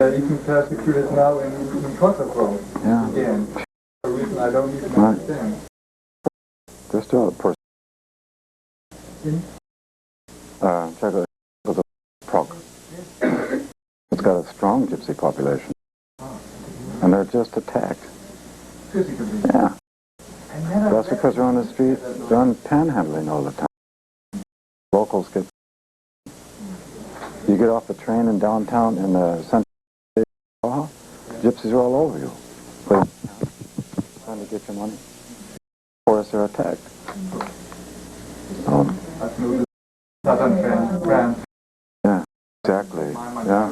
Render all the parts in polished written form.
they're even persecuted now in Kosovo. Yeah. Again. For a reason I don't even understand. They're still a person. Check out the Prague. It's got a strong gypsy population. And they're just attacked. Physically? Yeah. That's because they're on the street, they're on panhandling all the time. Locals get... You get off the train in downtown in the central gypsies are all over you. But trying to get your money. Of course they're attacked. Southern France. Yeah, exactly. Yeah.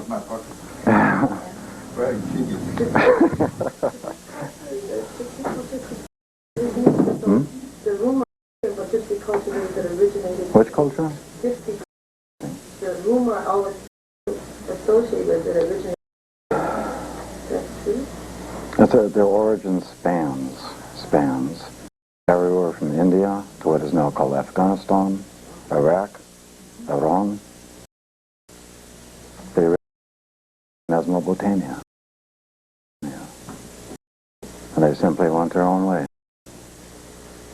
Very cheeky. The rumor about gypsy culture is that originated... Which culture? Gypsy. The rumor always associated with it originated... That's true? Their origin spans everywhere from India to what is now called Afghanistan, Iraq, Iran. They originated in Mesopotamia. And they simply went their own way.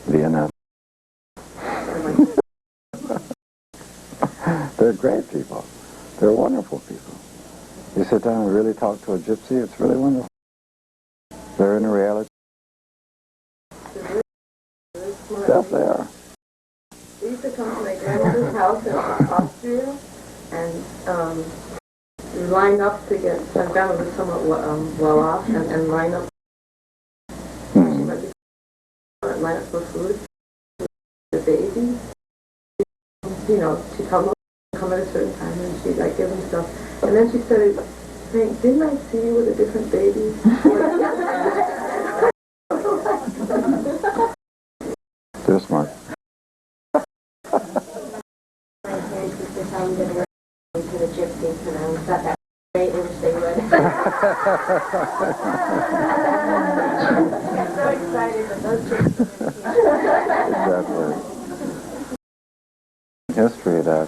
Vienna. They're great people. They're wonderful people. You sit down and really talk to a gypsy, it's really wonderful. They're in a reality. Yes, they are. We used to come to my grandmother's house in Austria, and we line up to get, my grandmother was somewhat well off, and line up. Line up for food. The babies, you know, she'd come at a certain time and she'd like give them stuff. And then she started saying, "Didn't I see you with a different baby?" They're smart. My parents used to tell me to work to the gypsies, and I always thought that was great. I wish they would. I'm so excited that those gypsies. Exactly. History that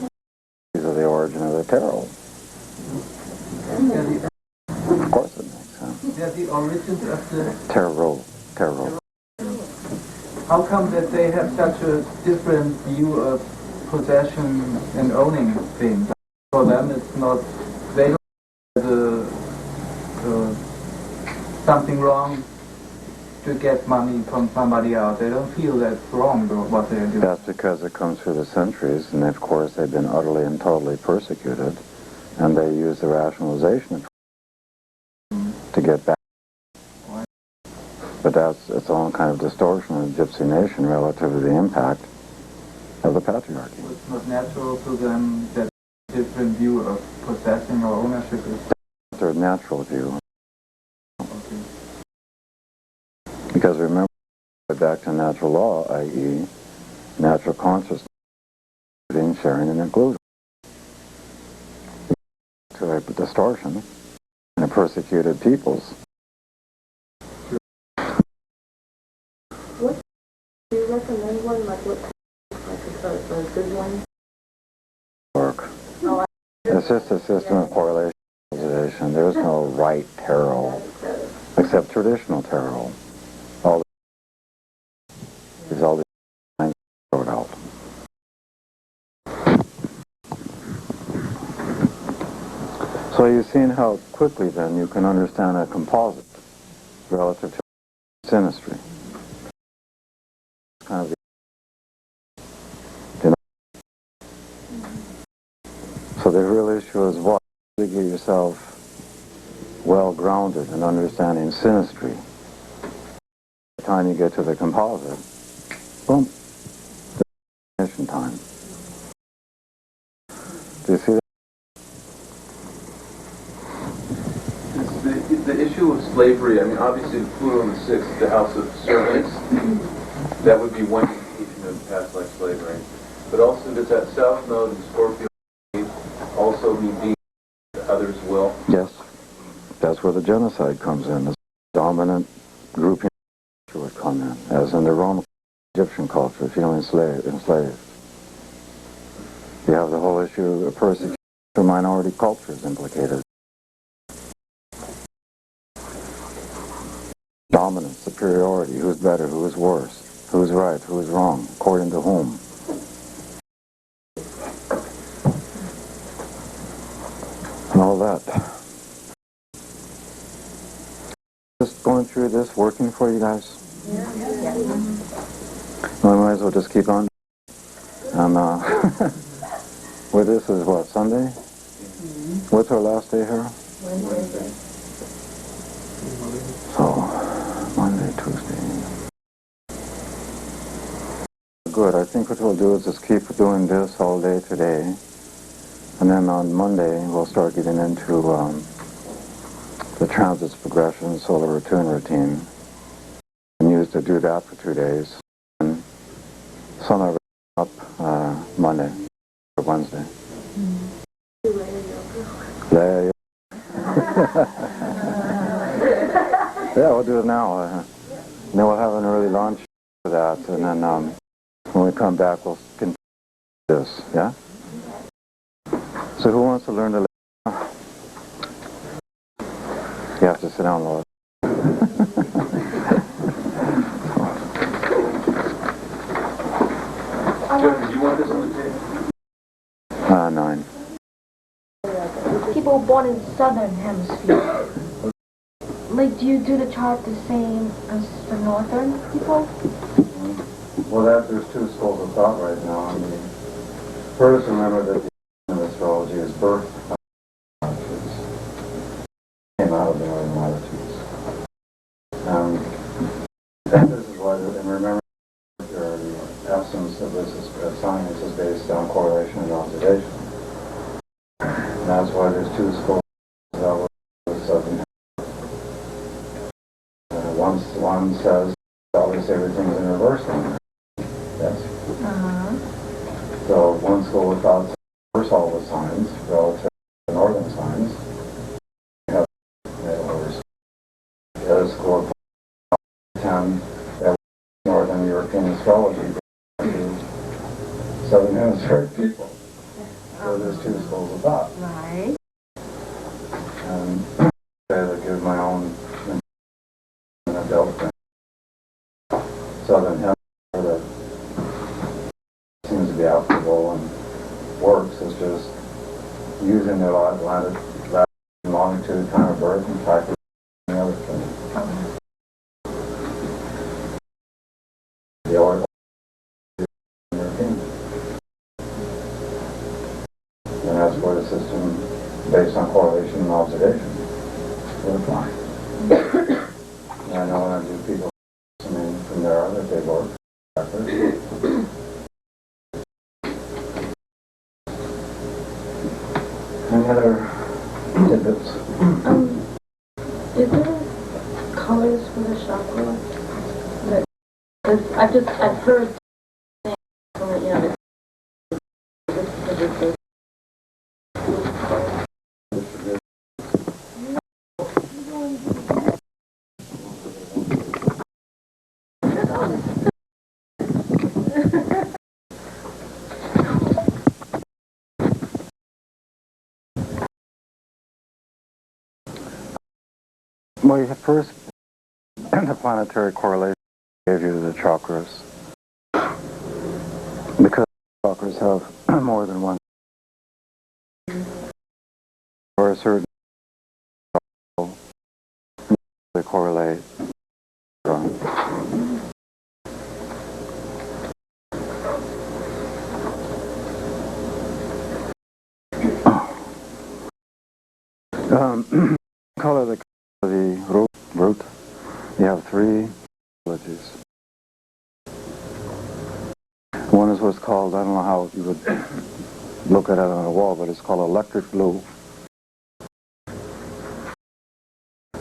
these are the origin of the tarot. Of course it makes sense. They're the origins of the... Tarot. How come that they have such a different view of possession and owning things? For them it's not... They don't something wrong to get money from somebody else. They don't feel that's wrong, though, what they're doing. That's because it comes through the centuries, and of course they've been utterly and totally persecuted, and they use the rationalization to get back. But that's its own kind of distortion of the gypsy nation relative to the impact of the patriarchy. So it's not natural to them that different view of possessing or ownership is... It's their natural view. Okay. Because remember, back to natural law, i.e. natural consciousness, sharing and inclusion. To a distortion in a persecuted peoples. What do you recommend one? Like what a good one? Work. Oh, It's just a system of correlation. There's no right tarot, except traditional tarot. All these things wrote out. So you've seen how quickly then you can understand a composite relative to synastry. Kind of So the real issue is what? To get yourself well grounded in understanding synastry. By the time you get to the composite, boom, definition time. Do you see that? The issue of slavery, I mean, obviously Pluto in the 6th, the house of servants, that would be one indication of past life slavery. But also, does that south node in Scorpio also mean being others' will? Yes. That's where the genocide comes in. The dominant grouping would come in, as in the Roman Egyptian culture, feeling enslaved. You have the whole issue of persecution of minority cultures implicated. dominance, superiority, who's better, who is worse, who's right, who is wrong, according to whom. And all that. Just going through this, working for you guys? Yeah. Well, I might as well just keep on. And, well, this is what, Sunday? What's our last day here? Wednesday. So, Monday, Tuesday. Good. I think what we'll do is just keep doing this all day today. And then on Monday, we'll start getting into the transits, progression, solar return routine. And use to do that for 2 days. And sun will up Monday or Wednesday. Yeah. Yeah, we'll do it now. And then we'll have an early lunch for that. And then when we come back, we'll continue this. Yeah? So who wants to learn to live? You have to sit down, Lois. Jeff, did you want this on the table? 9. People born in the southern hemisphere, like, do you do the chart the same as the northern people? Well, there's 2 schools of thought right now. I mean, first, remember that the astrology is birth latitudes. Came out of the northern latitudes. And this is why, and remember, the absence of this science is based on correlation and observation. And that's why there's 2 schools of southern. One says always everything's in reverse. Yes. So one school of thought reverse all the signs relative to the northern signs. You have reverse. The other school of thought tend that northern European astrology to southern hemisphere people. So there's 2 schools of thought. Right. And I give my own adult southern hemisphere that seems to be applicable and works is just using the latitude, longitude, time of birth, and type of and everything. The order and that's where the system, based on correlation and observation, will apply. And I know when I do people from there that they work backwards. Any other tidbits? Is there colors for the chakra? Because I've heard, you know, Well, you have first, the planetary correlation gave you the chakras. Because chakras have more than one. Or a certain they correlate. Color the root. You have 3 abilities. One is what's called, I don't know how you would look at it on a wall, but it's called electric blue.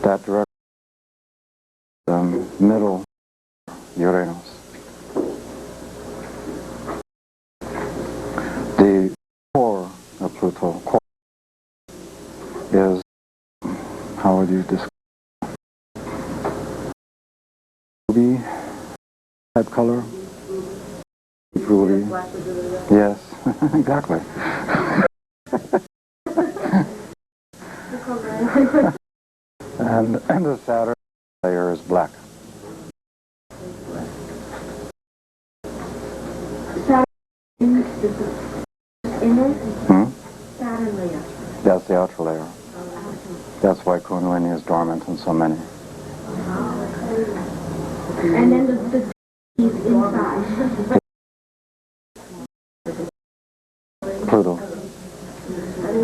That direct middle Uranus. The core of Pluto is, how would you describe ruby type color? Ruby. Yes, exactly. And the Saturn layer is black. This is inner Saturn layer. That's the outer layer. That's why Kundalini is dormant in so many. And then the is inside. Pluto. And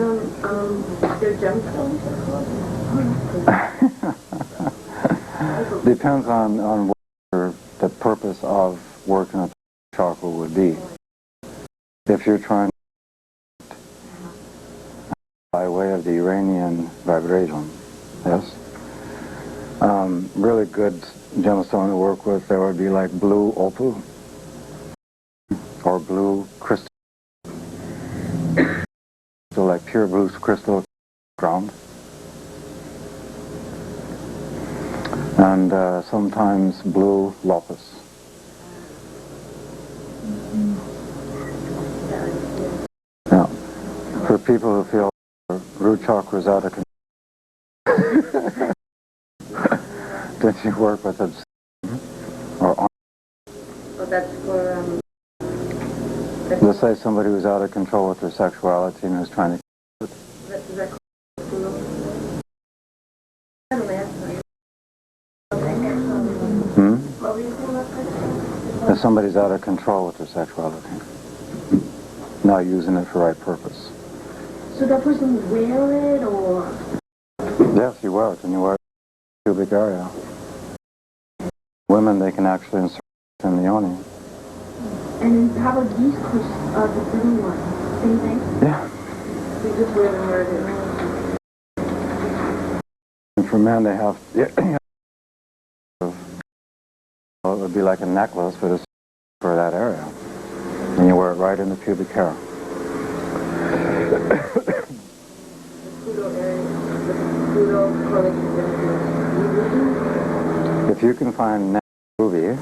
their gemstones Depends on what the purpose of working a chakra would be. If you're trying by way of the Iranian vibration, yes. Really good gemstone to work with, there would be like blue opal or blue crystal, so like pure blue crystal ground. And sometimes blue lapis. Yeah. For people who feel their root chakra is out of control, then you work with it. Or So that's for let's say somebody who's out of control with their sexuality and is trying to. is that called What were you saying about that? If somebody's out of control with their sexuality, not using it for the right purpose. So that person wear it or? Yes, you wear it, and you wear it in the pubic area. Women, they can actually insert it in the yoni. And then how about these crystals, the blue one? Same thing? Yeah. We just wear them where it is. And for men, they have, well, it would be like a necklace, but it's for that area. And you wear it right in the pubic hair. Pluto area, the Pluto correlation with If you can find ruby,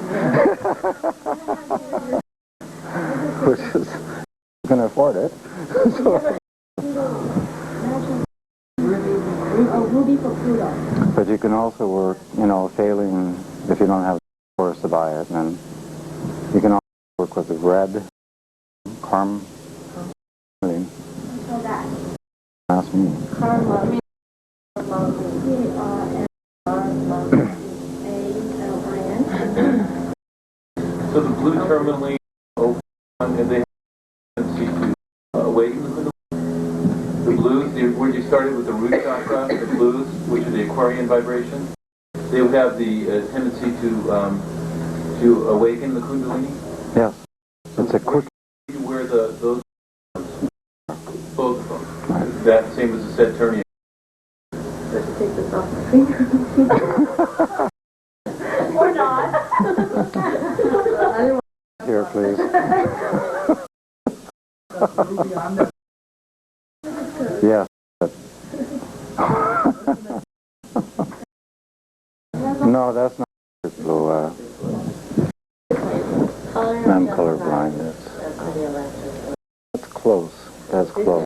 which is, you can afford it. So, Ruby for Pluto. but you can also work, failing, if you don't have the force to buy it, then you can also work with the red, carmine. So that. Ask me. Karma. So the blue tourmaline, and they have a tendency to awaken the Kundalini. The blues, where you started with the root chakra, the blues, which are the Aquarian vibration, they would have the tendency to awaken the Kundalini. Yes. It's a quick. You wear those, both of them. That same as the Saturnian. Let's take this off my finger. Or not. Here, please. Yes. No, that's not blue. I'm colorblind. That's close. That's close.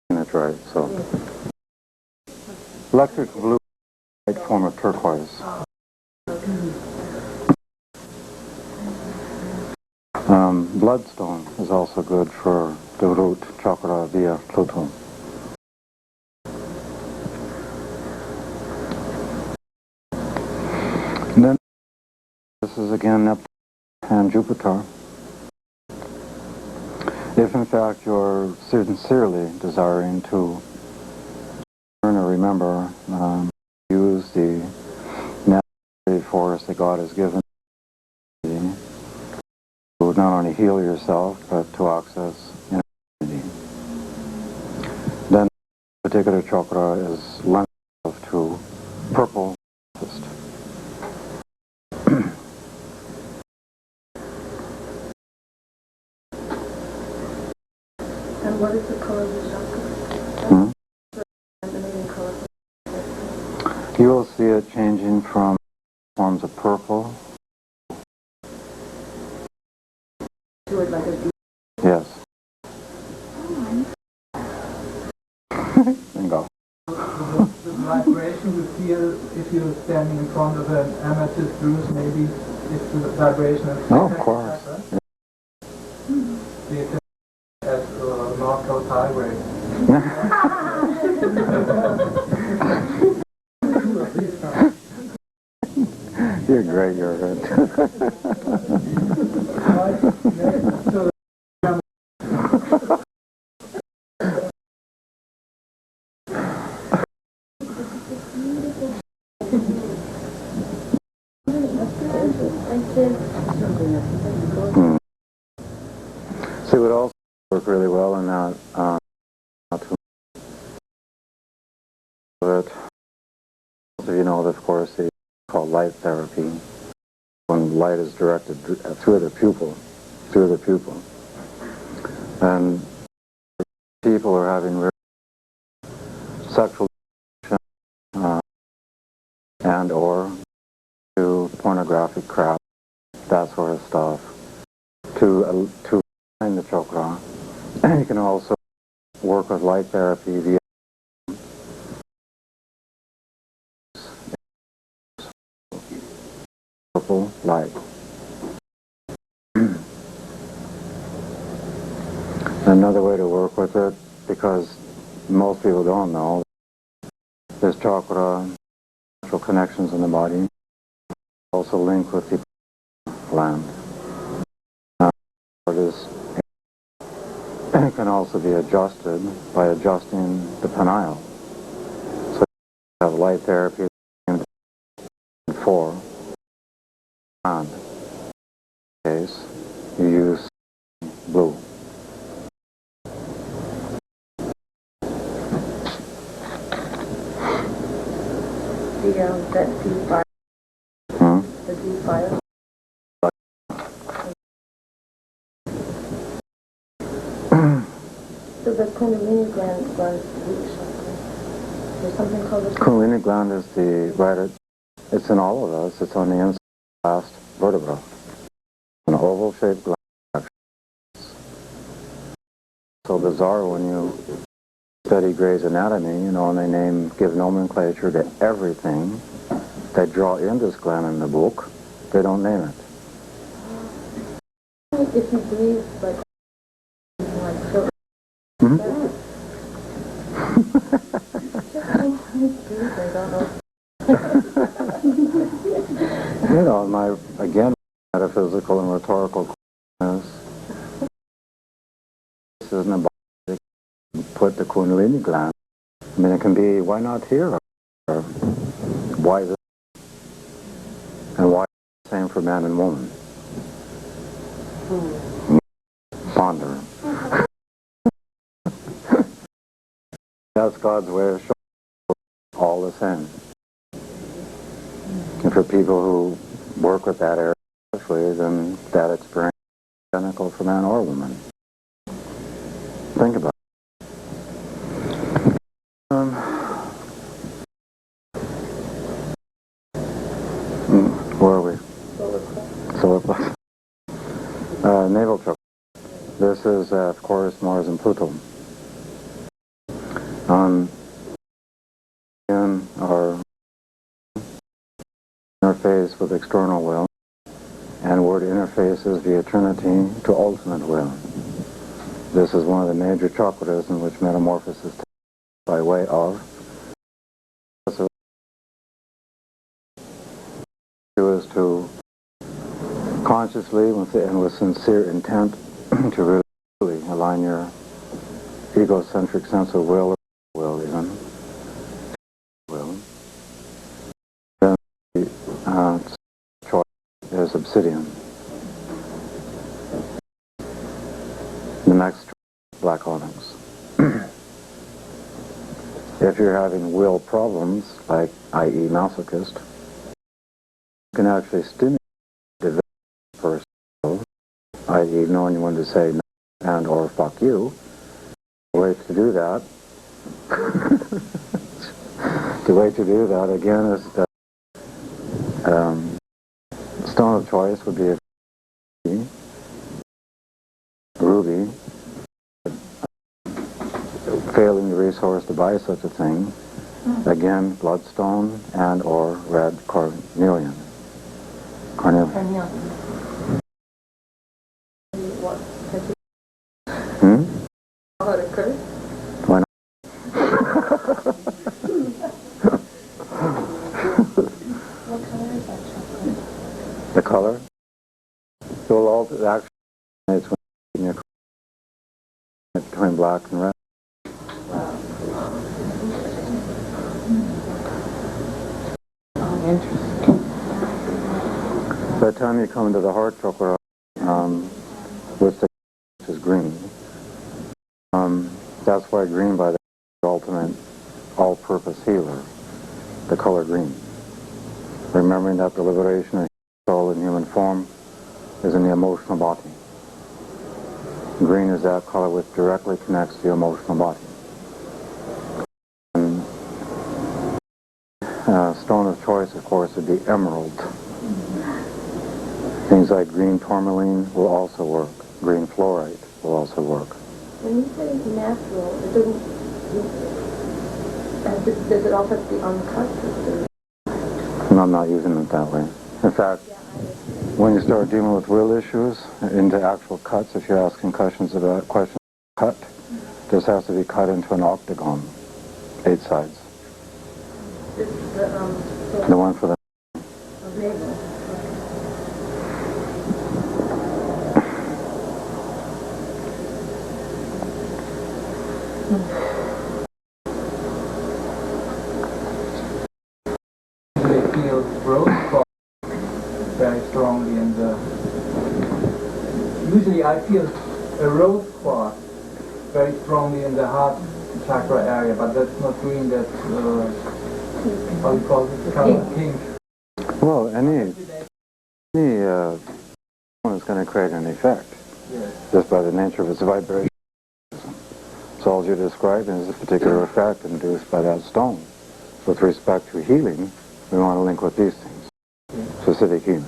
That's right. So, electric blue, right form of turquoise. Bloodstone is also good for the root chakra via Pluto. And then this is again Neptune and Jupiter. If in fact you're sincerely desiring to learn or remember, use the natural force that God has given you to not only heal yourself, but to access infinity. Then the particular chakra is lent to purple. And what is the color of the chakra? You will see it changing from forms of purple. To it like a deep. Yes. Bingo. The vibration you feel if you're standing in front of an amethyst bruise, maybe it's the vibration of Oh, of course. So you can highway. You're great, you're good. See, it would also work really well in that, most of you know, of course, it's called light therapy. When light is directed through the pupil, and people are having sexual and or to pornographic crap, that sort of stuff, to align the chakra. You can also work with light therapy via purple light. Another way to work with it, because most people don't know, there's chakra, natural connections in the body, also linked with the gland. It can also be adjusted by adjusting the pineal. So you have light therapy for and in this case you use blue. That D5. The D5. So the Kundalini gland runs which chakra? There's something called the Kundalini gland is it's in all of us. It's on the inside last vertebra. An oval-shaped gland. So bizarre when you study Gray's Anatomy, you know, and they give nomenclature to everything. They draw in this gland in the book. They don't name it. If you breathe like so. I don't know. You know, my metaphysical and rhetorical question is, this isn't about put the Kundalini gland. I mean, it can be, why not here? Or why this? And why the same for man and woman? Ponder. That's God's way of showing all the same. And for people who work with that area, especially, then that experience is identical for man or woman. Think about it. Where are we? Solar plexus. Navel chakra. This is, of course, Mars and Pluto. In our interface with external will, and word interfaces via Trinity to ultimate will. This is one of the major chakras in which metamorphosis takes by way of is to consciously and with sincere intent to really align your egocentric sense of will, or even will. Then the choice is obsidian. The next choice, black onyx. If you're having will problems, like i.e. masochist, you can actually stimulate the person, i.e. knowing when to say no and or fuck you. The way to do that, again is that stone of choice would be a ruby. Failing the resource to buy such a thing, again, bloodstone and or red carnelian. What? How to curse? that chocolate? The color? It will alter, actually, it's when you're between black and red. Interesting. By the time you come to the heart chakra, which is green, that's why green by the ultimate all-purpose healer, the color green. Remembering that the liberation of soul in human form is in the emotional body. Green is that color which directly connects to the emotional body. And, stone of choice, of course, would be emerald. Things like green tourmaline will also work. Green fluorite will also work. When you say natural, it doesn't. Does it also have to be uncut? And I'm not using it that way. In fact, when you start dealing with real issues into actual cuts, if you're asking questions about cut, this has to be cut into an octagon, 8 sides. This is The one for the navel. They feel rose quartz very strongly in the... Usually I feel a rose quartz very strongly in the heart chakra area, but that's not green, that's, how you call it, color pink. well, any one is going to create an effect Yes. just by the nature of its vibration. So all you're describing is a particular effect induced by that stone. With respect to healing, we want to link with these things. Specific healing.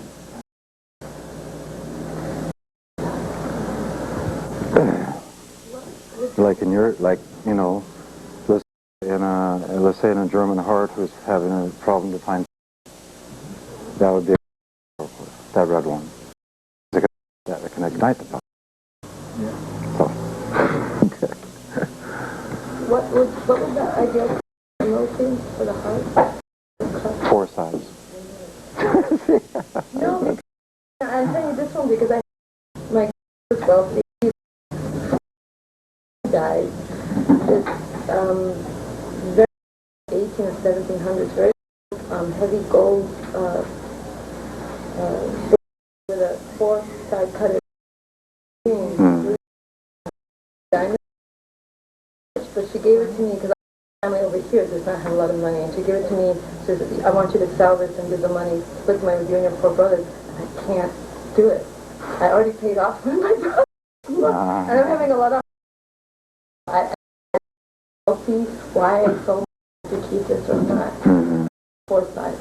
Like in your, let's say in a German heart who's having a problem to find, that would be that red one. That can ignite the power. Yeah. So, okay. What would the ideal color be for the heart? 4 sides. No, because I'm telling you this one because my well, he died. It's very 18 or 1700s, very heavy gold with a 4-side cutter. Diamond. But she gave it to me because family over here does not have a lot of money, and she gave it to me. She says, "I want you to sell this and give the money, split money with you and your 4 brothers." I can't do it. I already paid off with my brothers, and I'm having a lot of. I don't see why I sold to keep this or not. 4 sides.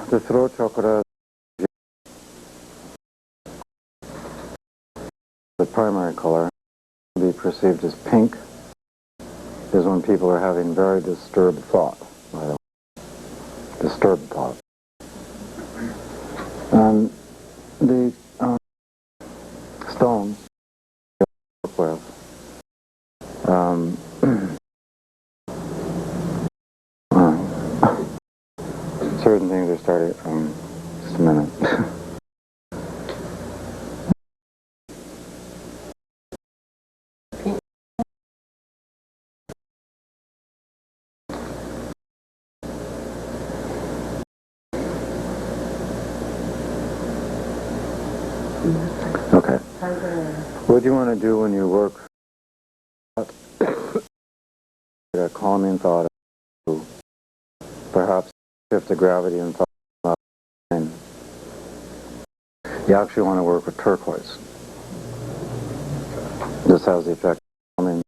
The throat chakra, the primary color, will be perceived as pink, is when people are having very disturbed thought. Disturbed thought. And the stones work with certain things are started just a minute. Okay. What do you want to do when you work? A calming thought, perhaps shift the gravity and thought. You actually want to work with turquoise. This has the effect of calming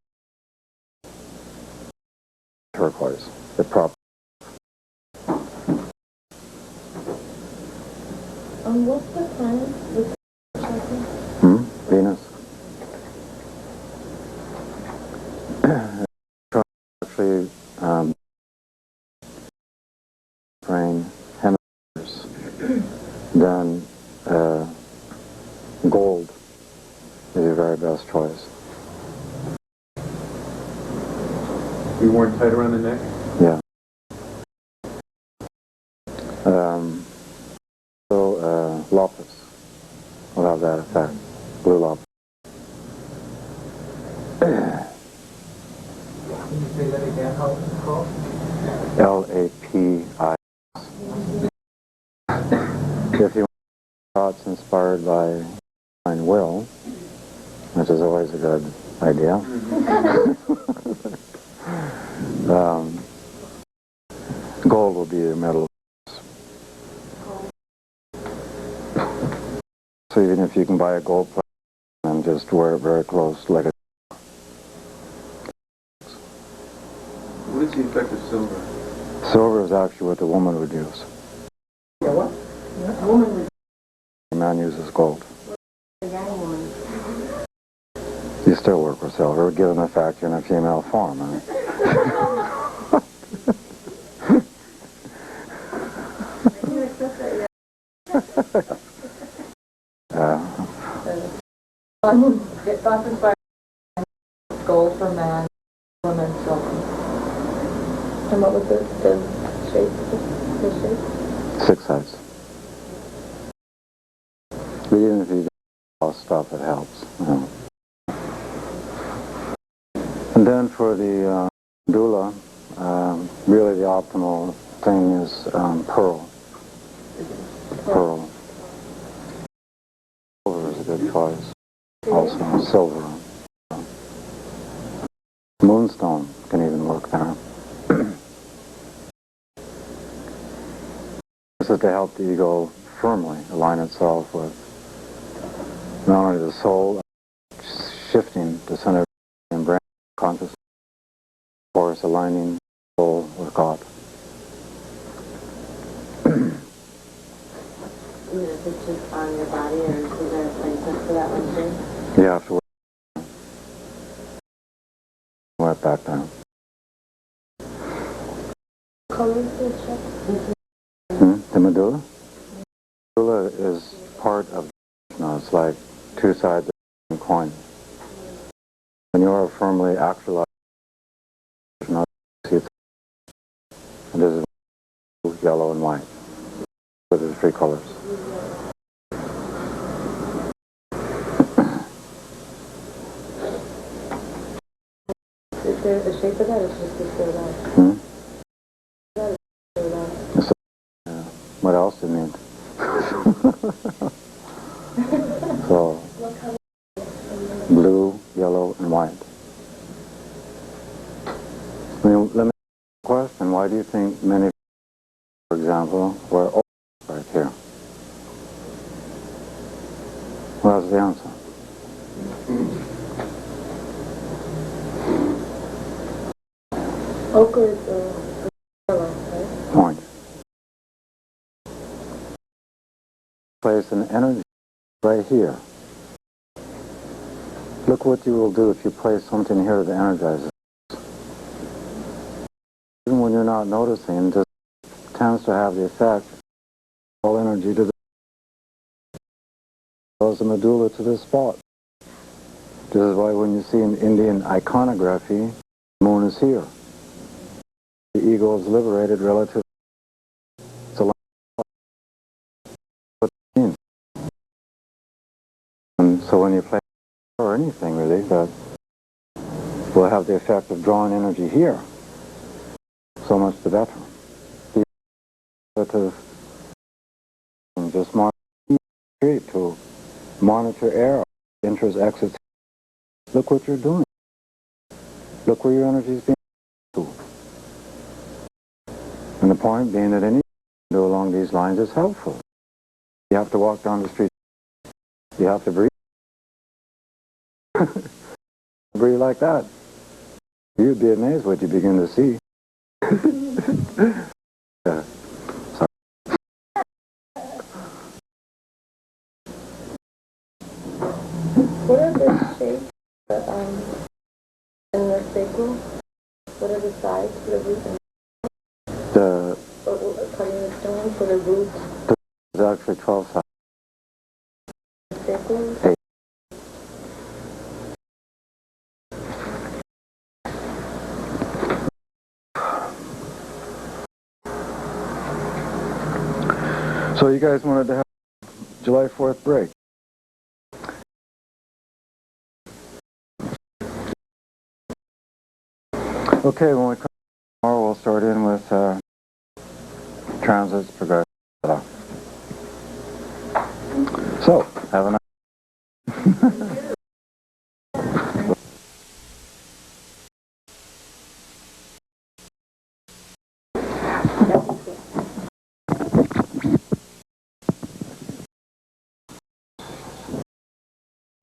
turquoise. The prop. What's the planet with Venus. Actually, brain hemispheres. Then gold is your very best choice. We worn tight around the neck? Yeah. Lapis will have that effect. Blue lapis. Can you say that again? How it's called? L-A-P-I. If you want thoughts inspired by divine will, which is always a good idea, gold will be your metal. So even if you can buy a gold plate and just wear it very close, like a... What is the effect of silver? Silver is actually what the woman would use. Yeah, what? A woman would. The man uses gold. A young woman. You still work with silver, given the fact you're in a female form, huh? You accept that, yeah. Thoughts inspired gold for man, woman, silver. And what was the shape? The shape? 6 sides. But even if you do all stuff, it helps. You know. And then for the doula, really the optimal thing is pearl. Pearl. Silver is a good choice. Also silver. Moonstone can even work there. This is to help the ego firmly align itself with not only the soul, shifting the center and brain consciousness, of course aligning soul with God. If it's just on your body, or is there a placement for that one too? You have to wear it back down. Color is the check? The medulla? Medulla is part of, it's like 2 sides of the coin. When you are firmly actualized, it is blue, yellow, and white. Those are the 3 colors. Is there a shape of that, or is it just the straight line? What else do you need? So, blue, yellow, and white. I mean, let me ask you a question. Why do you think many, for example, wear oak right here? Well, that's the answer. Ochre is yellow, right? Point. Place an energy right here. Look what you will do if you place something here that energizes. Even when you're not noticing, it just tends to have the effect of all energy to the medulla to this spot. This is why when you see in Indian iconography, the moon is here. The ego is liberated relative to life. And so when you play or anything really, that will have the effect of drawing energy here. So much the better. The relative just to monitor air, enters, exits. Look what you're doing. Look where your energy is being to. And the point being that anything you do along these lines is helpful. You have to walk down the street. You have to breathe. Breathe like that. You'd be amazed what you begin to see. Yeah. What are the shapes in the sacral? What are the sides for the root and cutting the stone for the root? There's actually 12 sides. Sacral? 8. So you guys wanted to have July 4th break. Okay, when we come tomorrow, we'll start in with transits, progression. So, have a nice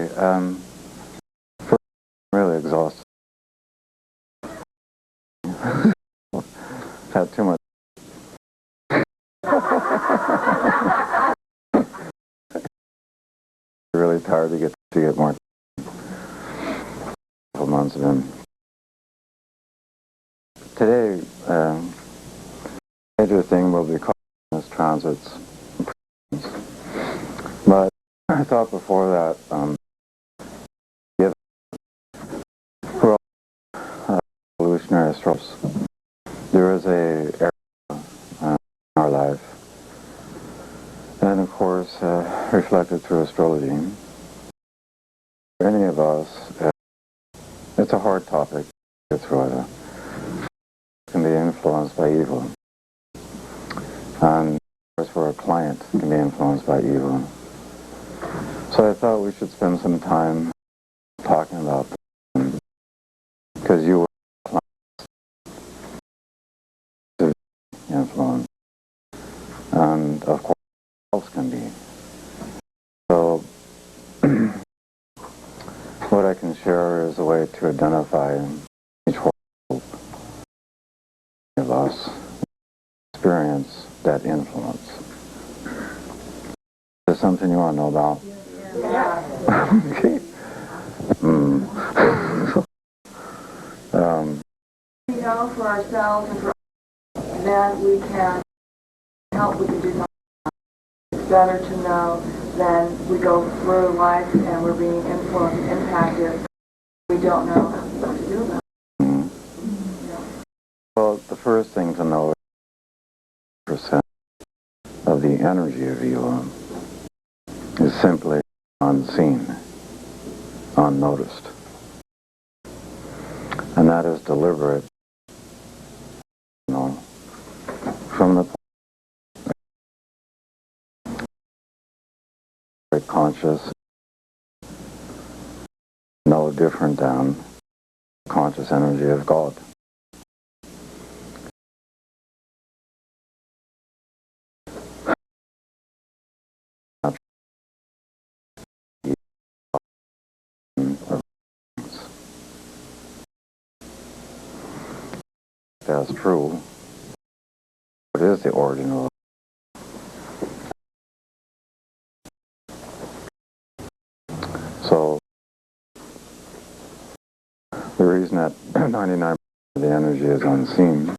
first, I'm really exhausted. Had too much. Really tired to get more. Couple months of him. Today, major thing will be consciousness transits. But I thought before that, for all evolutionary astrologers, there is a era in our life, and of course, reflected through astrology. For any of us, it's a hard topic to get through it. It can be influenced by evil. And of course, for a client, it can be influenced by evil. So I thought we should spend some time talking about that, because you were influenced, and of course, else can be. So what I can share is a way to identify each one of us experience that influence. Is there something you want to know about? Yeah. Okay. We know for ourselves and for then we can help, we can do something. It's better to know than we go through life and we're being influenced, impacted. We don't know what to do about it. Well, the first thing to know is percent of the energy of evil is simply unseen, unnoticed. And that is deliberate, from the point conscious, no different than conscious energy of God. That's true. What is the origin of So the reason that 99% of the energy is unseen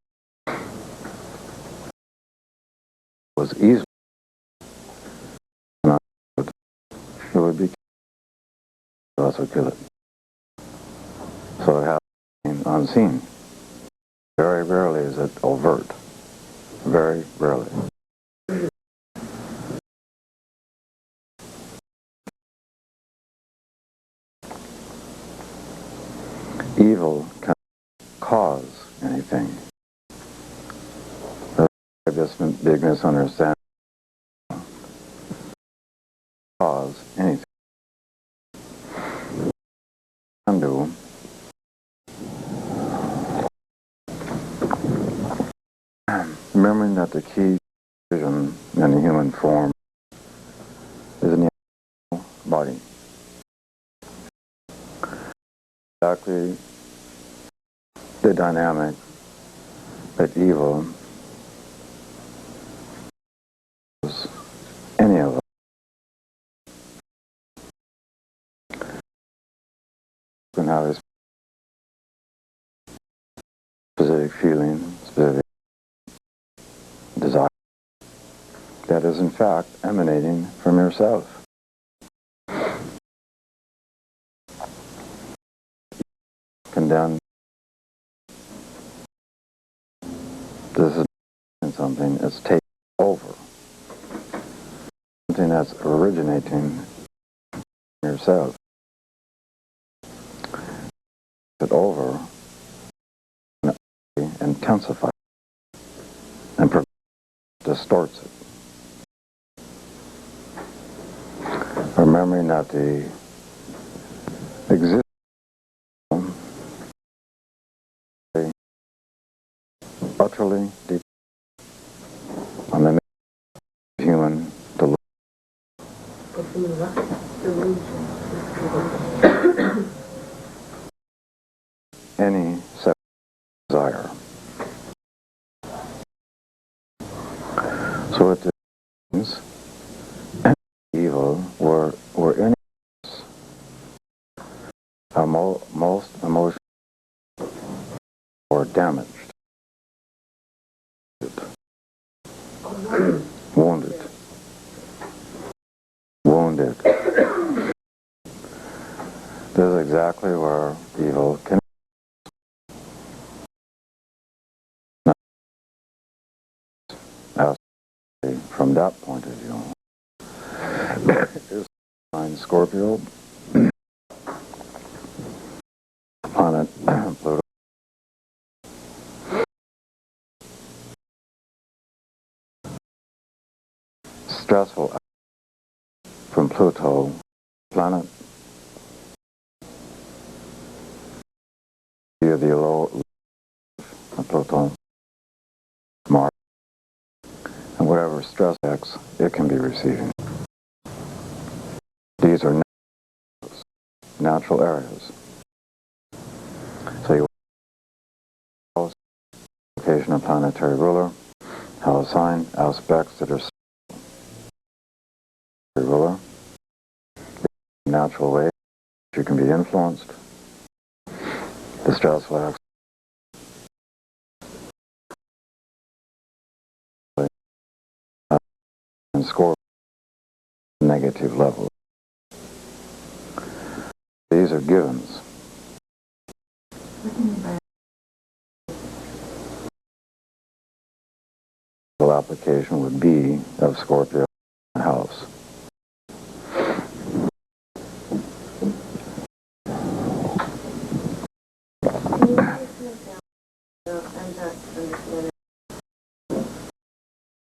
was easily not. It would be us would kill it. So it has been unseen. Very rarely is it overt. Very rarely. Evil can cause anything. This big misunderstanding. Cause anything. Can do. Remembering that the key vision in the human form is in the body. Exactly the dynamic that evil is any of us. Can have a specific feeling, specific desire that is in fact emanating from yourself. Condemn. This is something that's taken over. something that's originating in yourself. It over and intensifies and distorts it. Remembering that the existence utterly deep on the human delusion. Any sexual desire. So it means evil were any most emotional or damaged, wounded. This is exactly where evil can. From that point of view, is sign Scorpio, planet Pluto. Stressful from Pluto, planet. The low Pluto, Mars, and whatever stress X it can be receiving. These are natural areas. So you location of planetary ruler, house sign, aspects that are ruler, natural way you can be influenced. The stressful X and score negative levels. These are givens. The application would be of Scorpio house.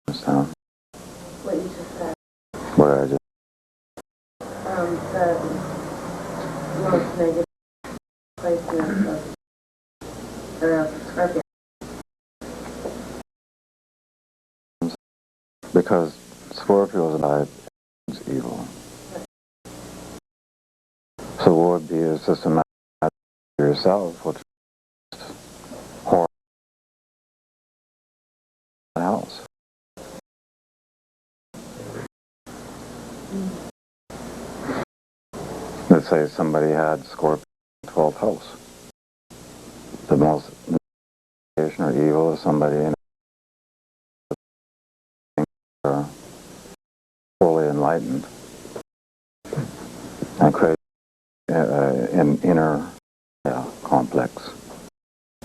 Understand? What you just said. What I just The most negative placement of Scorpio. because Scorpio is alive, is evil. So what would be a systematic for yourself, which is horror house. Let's say somebody had Scorpio 12th house. The most or evil is somebody in fully enlightened and create an inner complex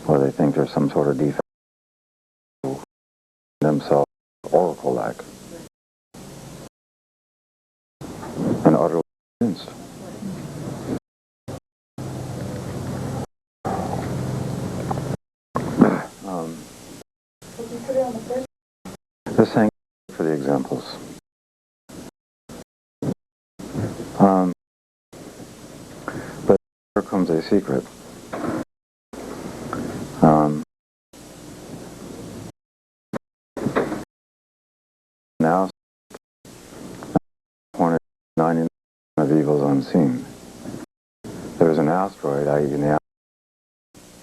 where they think there's some sort of defect in themselves, oracle-like, and utterly convinced. This thing for the examples. But here comes a secret. Now, 99 of evils unseen. There's an asteroid, i.e. in the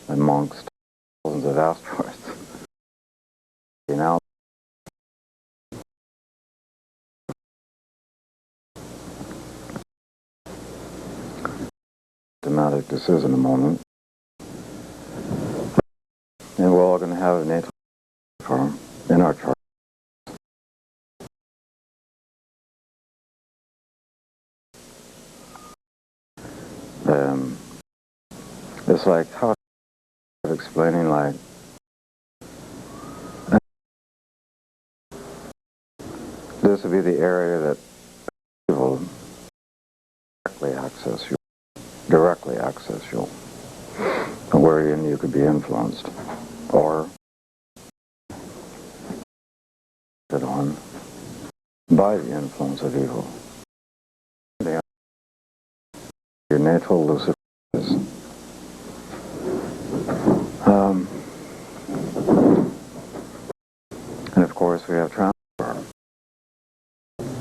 amongst thousands of asteroids. Now, thematic this is in a moment. And we're all going to have an natal form in our chart. It's like how explaining like this would be the area that directly access you, wherein you could be influenced or on by the influence of evil. Your natal Lucifer is. And of course we have transfer.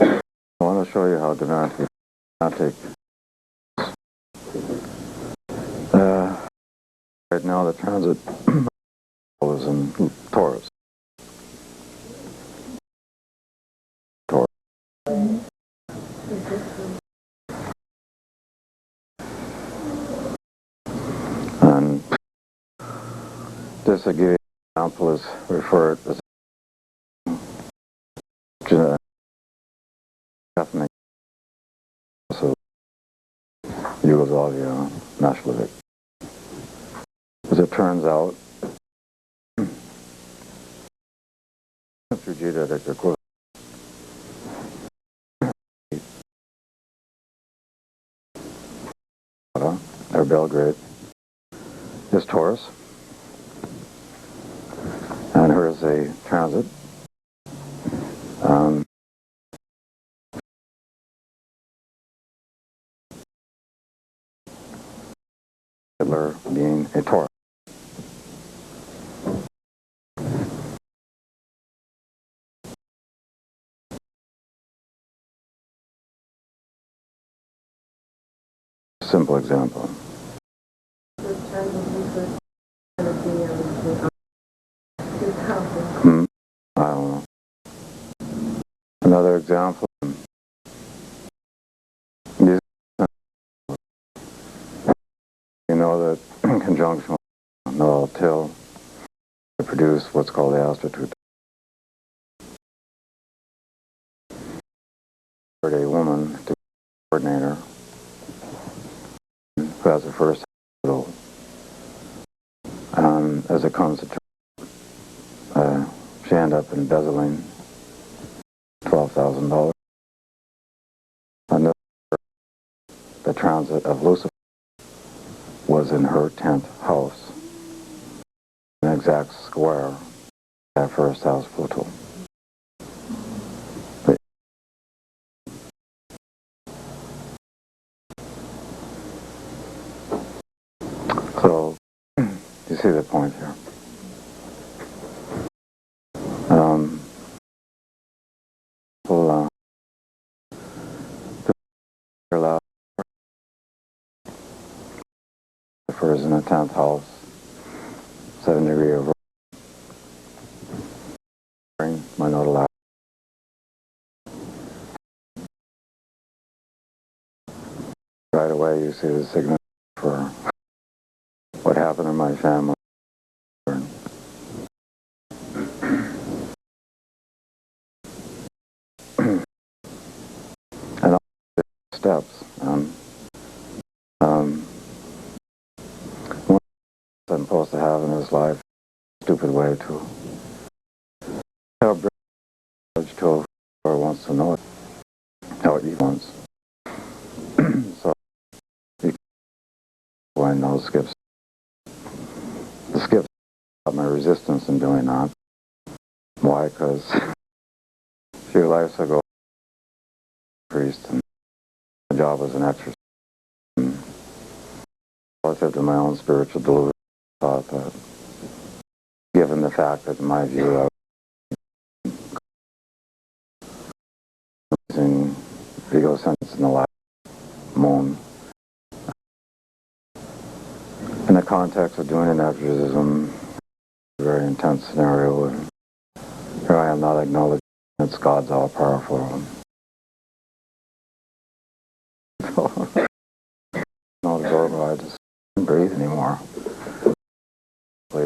I want to show you how Devantic right now the transit is in Taurus. And this, to give you an example, is referred as ethnic Yugoslavia nationalistic. As it turns out, through geodetic equivalent, or Belgrade, is Taurus, and here is a transit. Hitler being a Taurus. Simple example. I don't know. Another example. You know that in conjunction with Noel Till, they produce what's called the Astrodome. A woman, the coordinator, who has the first hospital. As it comes to she ended up embezzling $12,000. And the transit of Lucifer was in her 10th house, an exact square, that first house, Pluto. So, you see the point here. Lucifer is in the 10th house, 7 degree of my nodal axis. Right away you see the signal for what happened in my family. And all the steps. One I'm supposed to have in his life, stupid way to help bring to whoever wants to know it, how he wants. So you can find those skips. The skips got my resistance in doing that. Why? Because a few lives ago, priest, and my job was an exorcist. Relative to my own spiritual delusion, I thought that, given the fact that in my view I was using ego sense in the last moon, in the context of doing an exorcism, a very intense scenario, and here I am not acknowledging it's God's all-powerful. Not absorbed, I just couldn't breathe anymore.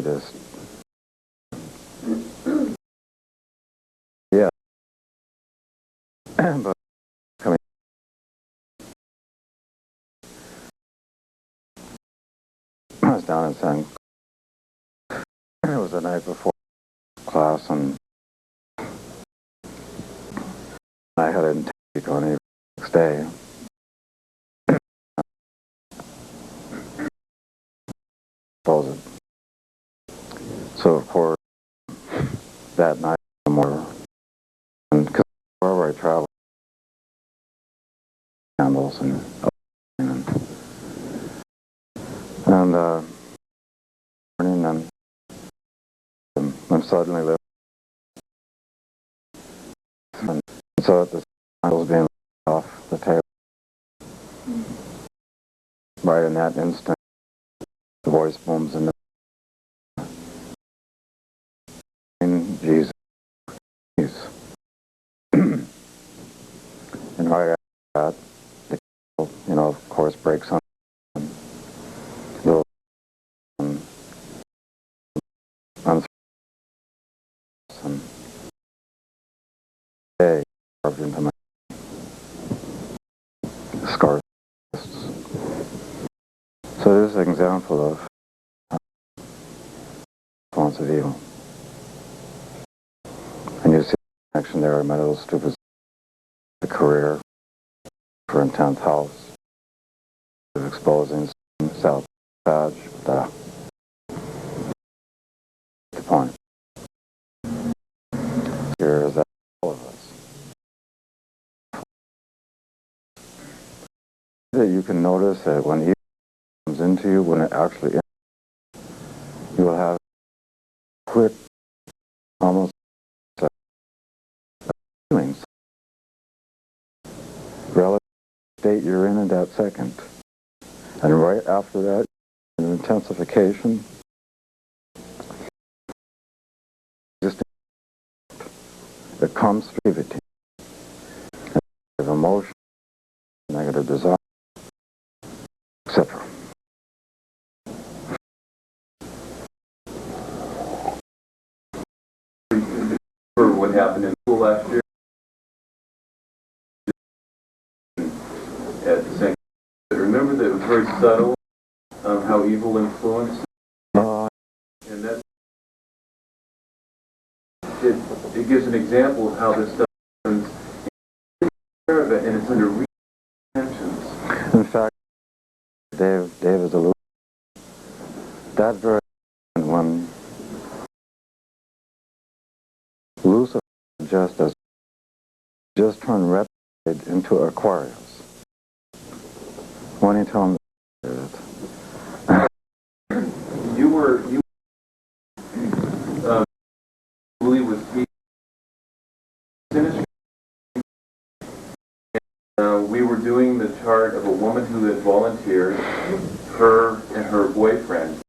Just yeah, but coming, I was down in San. It was the night before class, and I had an intake on the next day. So of course, that night more, and because wherever I travel, candles and morning and I'm suddenly lit. And so the candles being lit off the table, right in that instant, the voice booms in Jesus. And right after that, the candle, of course, breaks on the and day carved into my scar. So this is an example of influence of evil. And you see the connection there, mental stupid, the career for in 10th house, exposing self-badge, the point. Here is that all of us. That you can notice that when evil comes into you, when it actually is, you will have quick, almost feelings relative to the state you're in that second. And right after that, an intensification, it comes through negative emotion, negative desire, etc. For what happened in school last year at the St. Remember that it was very subtle how evil influenced, and that it gives an example of how this stuff happens and it's under real tensions. In fact, Dave is alluding. That very when Lucifer just turned retrograde into Aquarius. When he told me You believe with me. We were doing the chart of a woman who had volunteered, her and her boyfriend.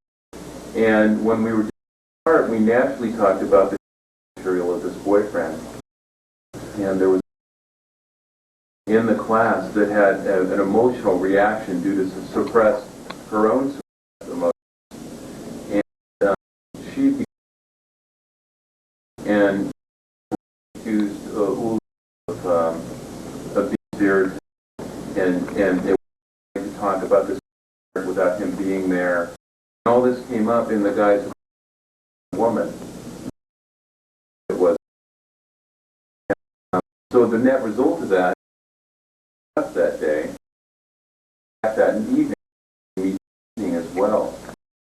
And when we were doing the chart, we naturally talked about the material of this boyfriend. And there was in the class that had an emotional reaction due to suppress her own emotions. And she and accused Ulu of being feared, and they wanted to talk about this without him being there. And all this came up in the guise of a woman. It was. So the net result of that day, that evening as well.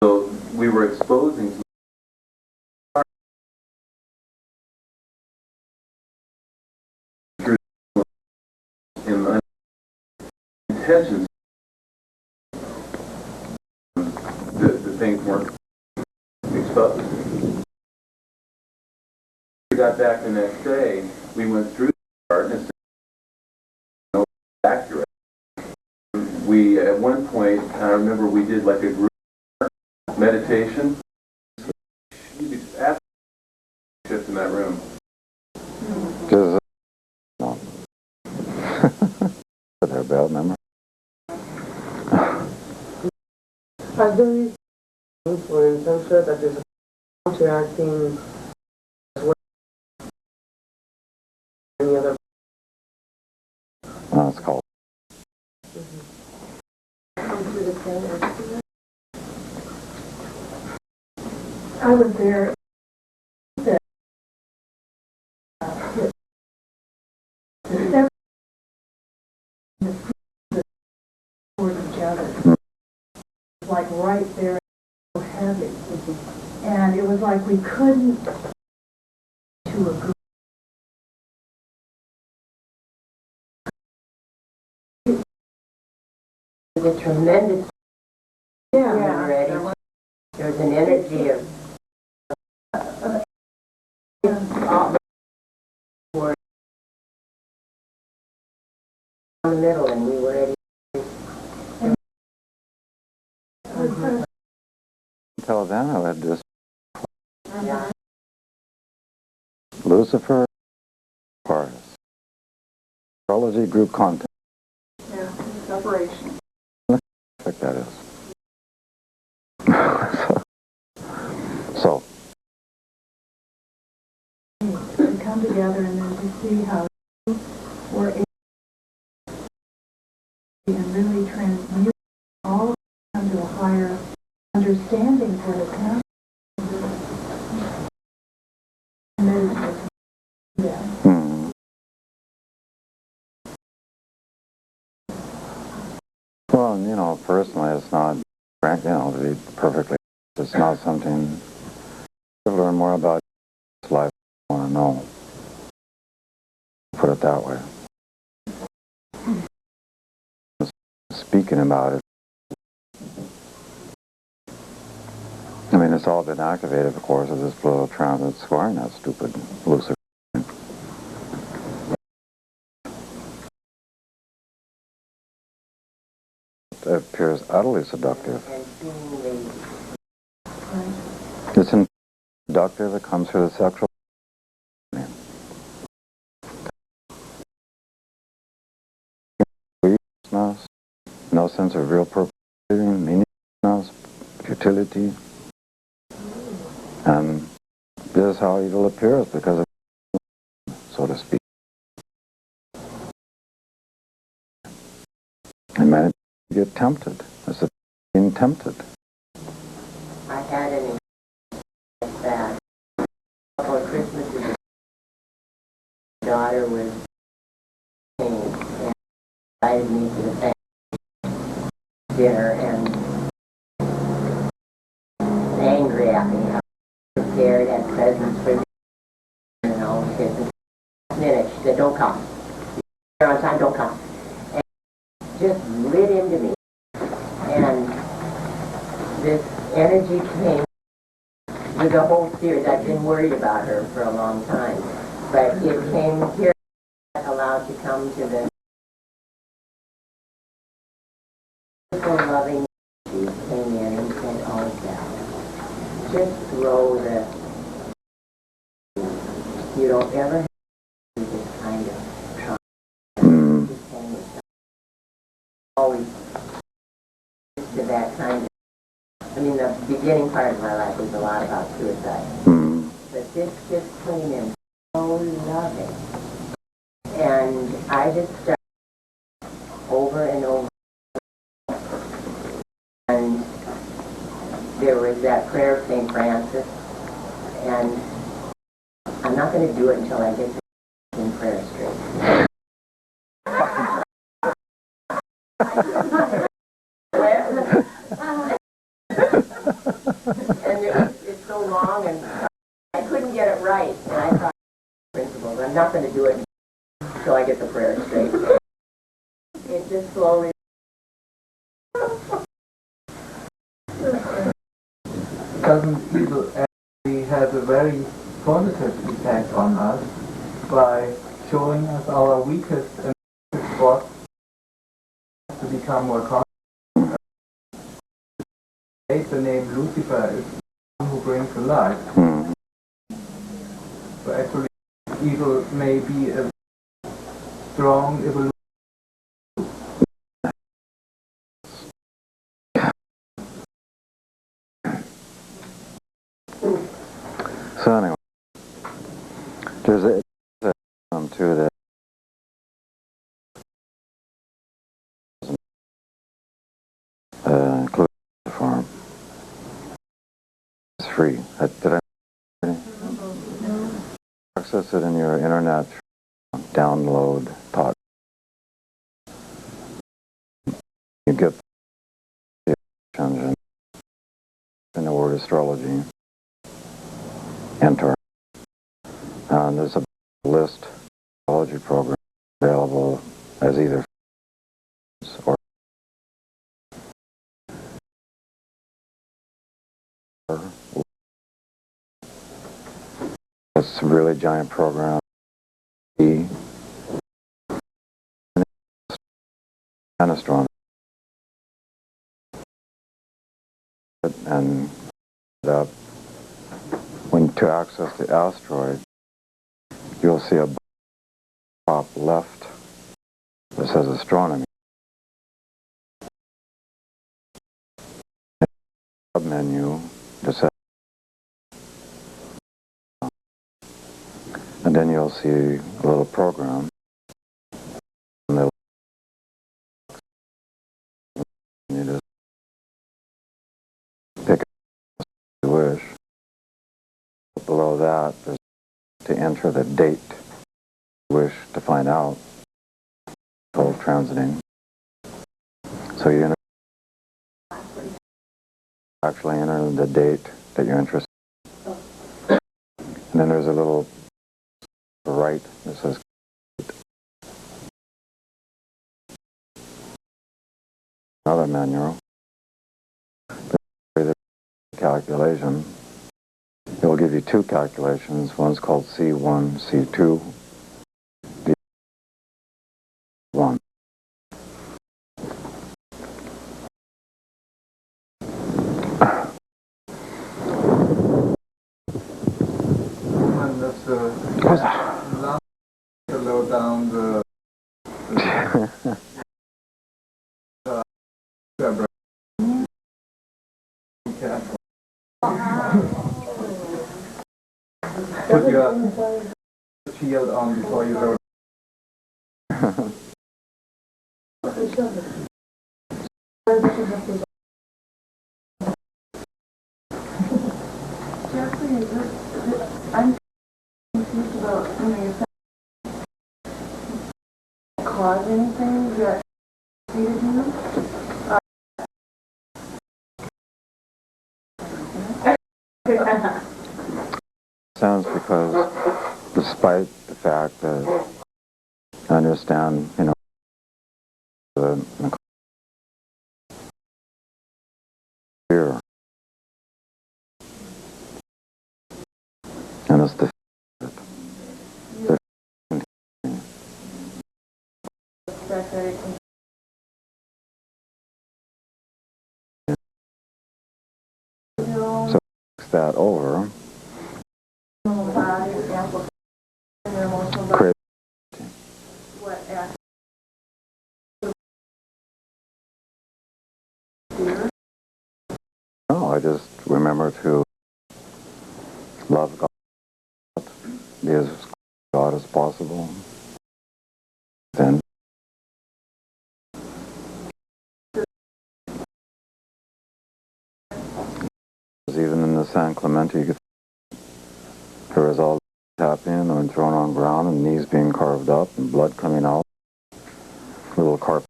So we were exposing in the intentions the things weren't exposed. We got back the next day, we went through the chart and it's accurate. We, at one point, I remember we did like a group meditation. You could absolutely shift in that room. their bad memory. Are there these influence? I'm sure that there's a counteracting as well as any other. It's called. Come through the same estimate? I was there. Each other, like right there, so heavy, And it was like we couldn't to agree. The tremendous Yeah. ready. There's an energy of all were in the middle, and we were ready. Until then, I had this Yeah. Lucifer, Aquarius, astrology group content. Yeah, separation. Check that is. So, We come together and then to see how we're able to and really transmute all of them to a higher understanding for it now. Yeah. Well, you know, personally, it's not, you know, to be perfectly, it's not something to learn more about life I want to know. Put it that way. Speaking about it, I mean, it's all been activated, of course, of this Pluto transit squaring that stupid Lucifer. It appears utterly seductive. And seemingly It's seductive, it comes through the sexual. No sense of real purpose, meaninglessness, futility. And this is how evil appears because of, so to speak. And many get tempted. It's being tempted. I had an experience like that. A couple of Christmases, my daughter was and invited me to the family dinner and was angry at me. I was prepared, had presents for me, and all this. And minute, she said, "Don't come. You're on time, don't come." And just lit into me. And this energy came with the whole series. I've been worried about her for a long time. But it came here, allowed to come to the so loving energy came in and said, "Oh, Dad, just throw the, you don't ever have to do this kind of trauma. Just hang yourself. Always to that kind of, I mean, the beginning part of my life was a lot about suicide. But this just came in so loving. And I just started over and over. And there was that prayer of St. Francis. And I'm not going to do it until I get the in prayer straight. And it's so long, and I couldn't get it right. And I thought, principles, I'm not going to do it until I get the prayer straight. It just slowly. Doesn't evil actually have a very positive effect on us by showing us our weakest and weakest spots to become more confident? The name Lucifer is the one who brings the light. So actually evil may be a strong evolution. So anyway, there's a to that include the farm. It's free. Did I access it in your internet? Download talk. You get the engine in the word astrology. enter. And there's a list of biology programs available as either or it's a really giant program. And astronomy. And when to access the asteroid, you'll see a top left that says astronomy. Menu to set, and then you'll see a little program, and you just pick a you wish. Below that, there's to enter the date you wish to find out. Called transiting. So you actually enter the date that you're interested in. And then there's a little right that says another menu. The calculation. It will give you two calculations. One's called C1, C2, D1. And that's last to load down the put your shield on before you load. Jeffrey, I'm confused about something you said. Cause anything that treated you? Sounds because despite the fact that I understand, the fear and it's the so that over create no, I just remember to love God, be as God as possible. Then even in the San Clemente, you could there was all tapping and thrown on ground and knees being carved up and blood coming out. Little carpet.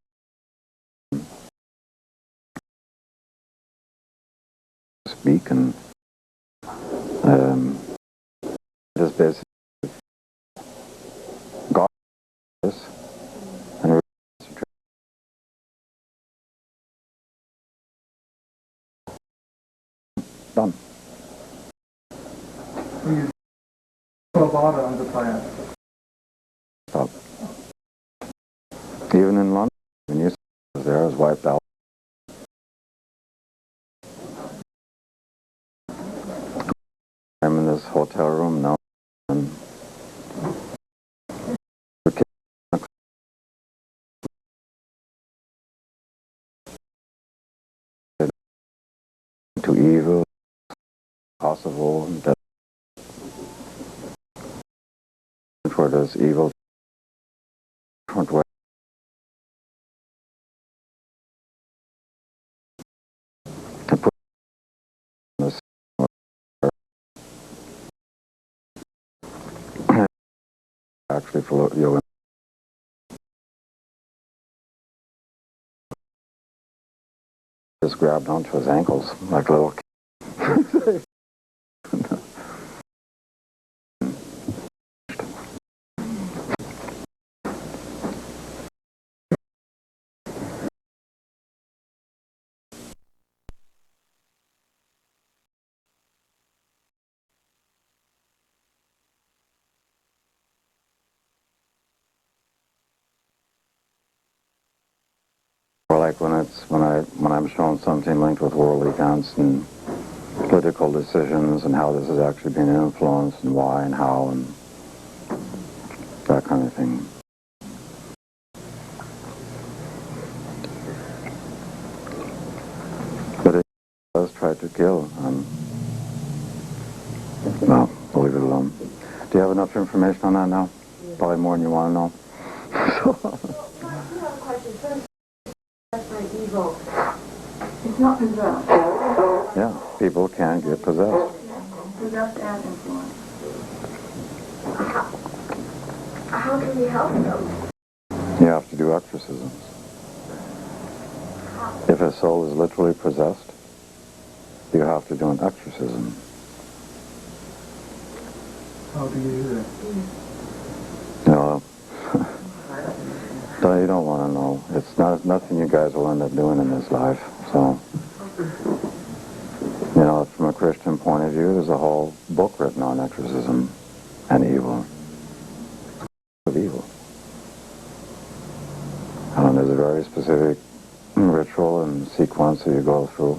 Speak and just basically God is and done. We use water on the fire. Stop. Even in London, when you was there, it was wiped out. I'm in this hotel room now, and to evil, possible, that for this evil different way. To put this actually for yoga. Just grabbed onto his ankles like a little kid. like when I'm shown something linked with world events and political decisions and how this is actually being influenced and why and how and that kind of thing. But it does try to kill. No, we'll leave it alone. Do you have enough information on that now? Probably more than you want to know. Evil. It's not possessed. Yeah, people can get possessed. Possessed and influenced. How can we help them? You have to do exorcisms. If a soul is literally possessed, you have to do an exorcism. How do you do that? No, you don't want to know. It's nothing you guys will end up doing in this life. So, you know, from a Christian point of view, there's a whole book written on exorcism and evil. Of evil. There's a very specific ritual and sequence that you go through.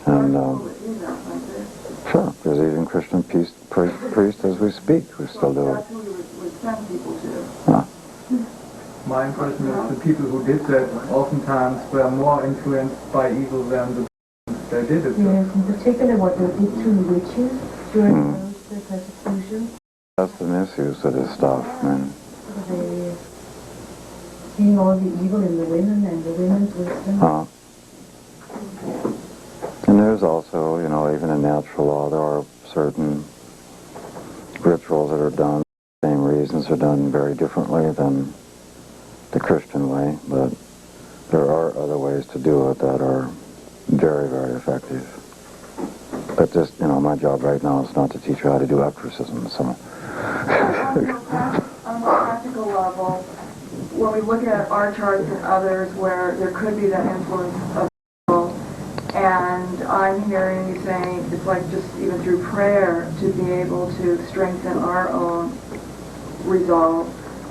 And sure, there's even Christian priests as we speak who still do it. My impression is the people who did that oftentimes were more influenced by evil than the they did it. Yes, in particular what they did to the witches during the persecution. That's the misuse of this stuff, man. They seeing all the evil in the women and the women's wisdom. And there's also, you know, even in natural law, there are certain rituals that are done. Same reasons are done very differently than the Christian way, but there are other ways to do it that are very, very effective. But just, you know, my job right now is not to teach you how to do exorcism, so. On a practical level, when we look at our charts and others where there could be that influence of evil, and I'm hearing you saying it's like just even through prayer to be able to strengthen our own resolve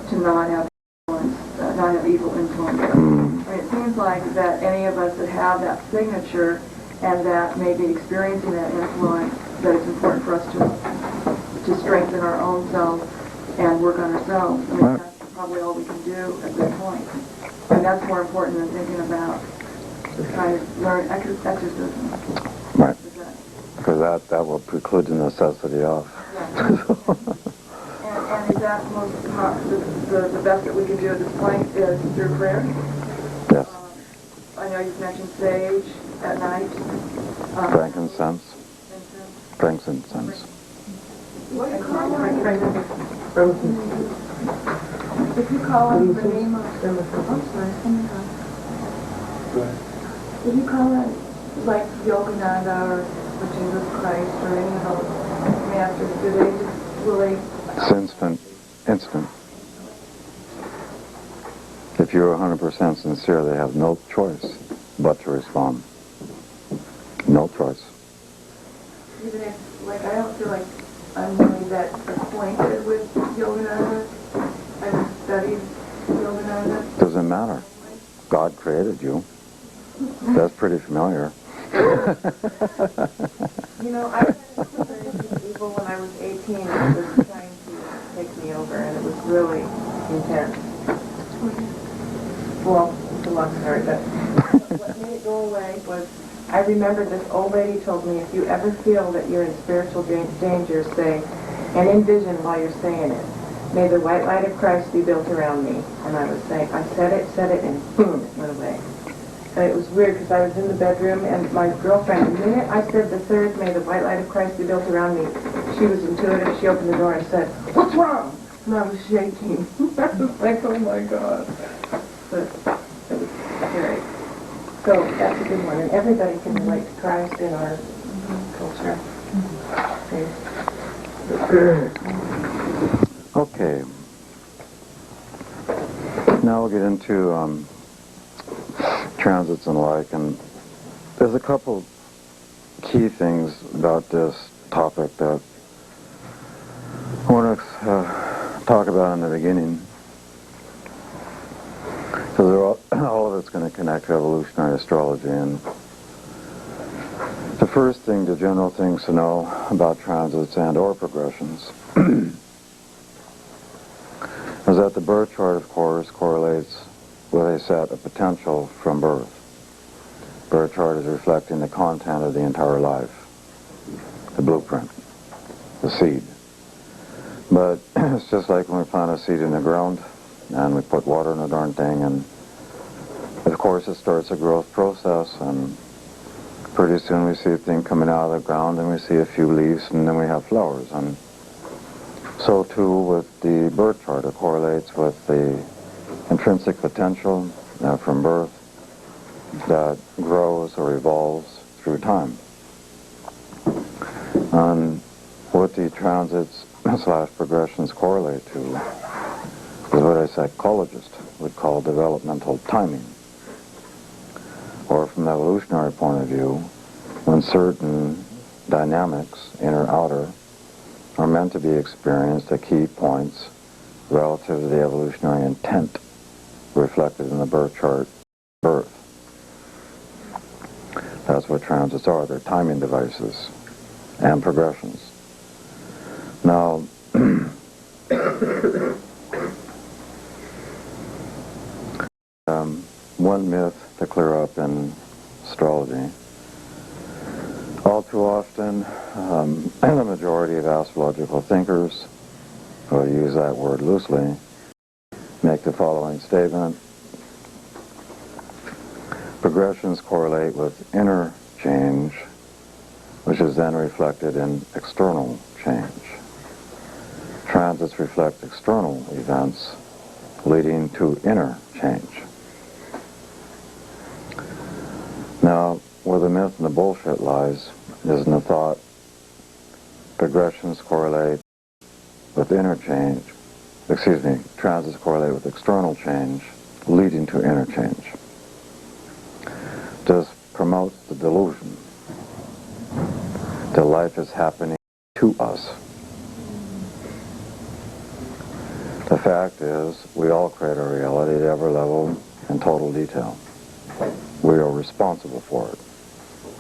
to not have influence, not have evil influence. I mean, it seems like that any of us that have that signature and that may be experiencing that influence, that it's important for us to strengthen our own self and work on ourselves. I mean, that's probably all we can do at this point. And that's more important than thinking about just trying to learn exorcism. Right. Because that will preclude the necessity of. Yeah. And is that the best that we can do at this point is through prayer? Yes. I know you've mentioned sage at night. Frankincense. Frankincense. What do you call it? If you call it the name of... If you call it like Yogananda or Jesus Christ or any of those masters, do they just really... It's instant. If you're 100% sincere, they have no choice but to respond. No choice. Even if, like, I don't feel like I'm really that acquainted with Yogananda. I've studied Yogananda. Doesn't matter. God created you. That's pretty familiar. You know, I had experienced evil when I was 18 and it was trying to take me over, and it was really intense. Well, it's a long story, but what made it go away was I remember this old lady told me, if you ever feel that you're in spiritual danger, say, and envision while you're saying it, may the white light of Christ be built around me. And I was saying, I said it, and boom, it went away. And it was weird because I was in the bedroom and my girlfriend, the minute I said the third, may the white light of Christ be built around me, she was intuitive. She opened the door and said, what's wrong? And I was shaking. I was like, oh my God. But it was scary. So that's a good one. And everybody can relate to Christ in our culture. Okay. Now we'll get into transits and like, and there's a couple key things about this topic that I want to talk about in the beginning. So all of it's going to connect to evolutionary astrology. And the first thing, the general things to know about transits and or progressions is that the birth chart, of course, correlates with a set of potential from birth. Birth chart is reflecting the content of the entire life, the blueprint, the seed. But it's just like when we plant a seed in the ground and we put water in the darn thing, and of course it starts a growth process, and pretty soon we see a thing coming out of the ground and we see a few leaves and then we have flowers. And so too with the birth chart, it correlates with the intrinsic potential from birth that grows or evolves through time. And what the transits / progressions correlate to is what a psychologist would call developmental timing. Or from the evolutionary point of view, when certain dynamics, inner, outer, are meant to be experienced at key points relative to the evolutionary intent reflected in the birth chart, birth. That's what transits are. They're timing devices and progressions. Now, one myth to clear up in astrology. All too often, the majority of astrological thinkers, who use that word loosely, make the following statement. Progressions correlate with inner change, which is then reflected in external change. Transits reflect external events leading to inner change. Now, where the myth and the bullshit lies is in the thought progressions correlate with inner change, transits correlate with external change leading to inner change. This promotes the delusion that life is happening to us. The fact is, we all create our reality at every level in total detail. We are responsible for it.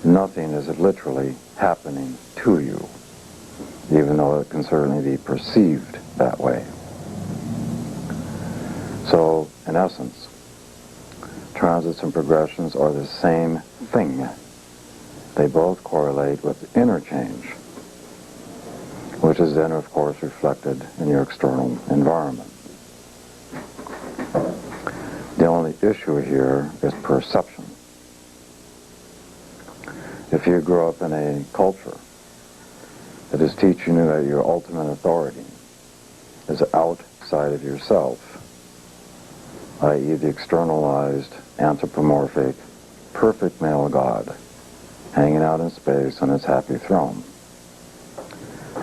Nothing is literally happening to you, even though it can certainly be perceived that way. So, in essence, transits and progressions are the same thing. They both correlate with inner change, which is then, of course, reflected in your external environment. The only issue here is perception. If you grow up in a culture that is teaching you that your ultimate authority is outside of yourself, i.e. the externalized, anthropomorphic, perfect male god hanging out in space on his happy throne,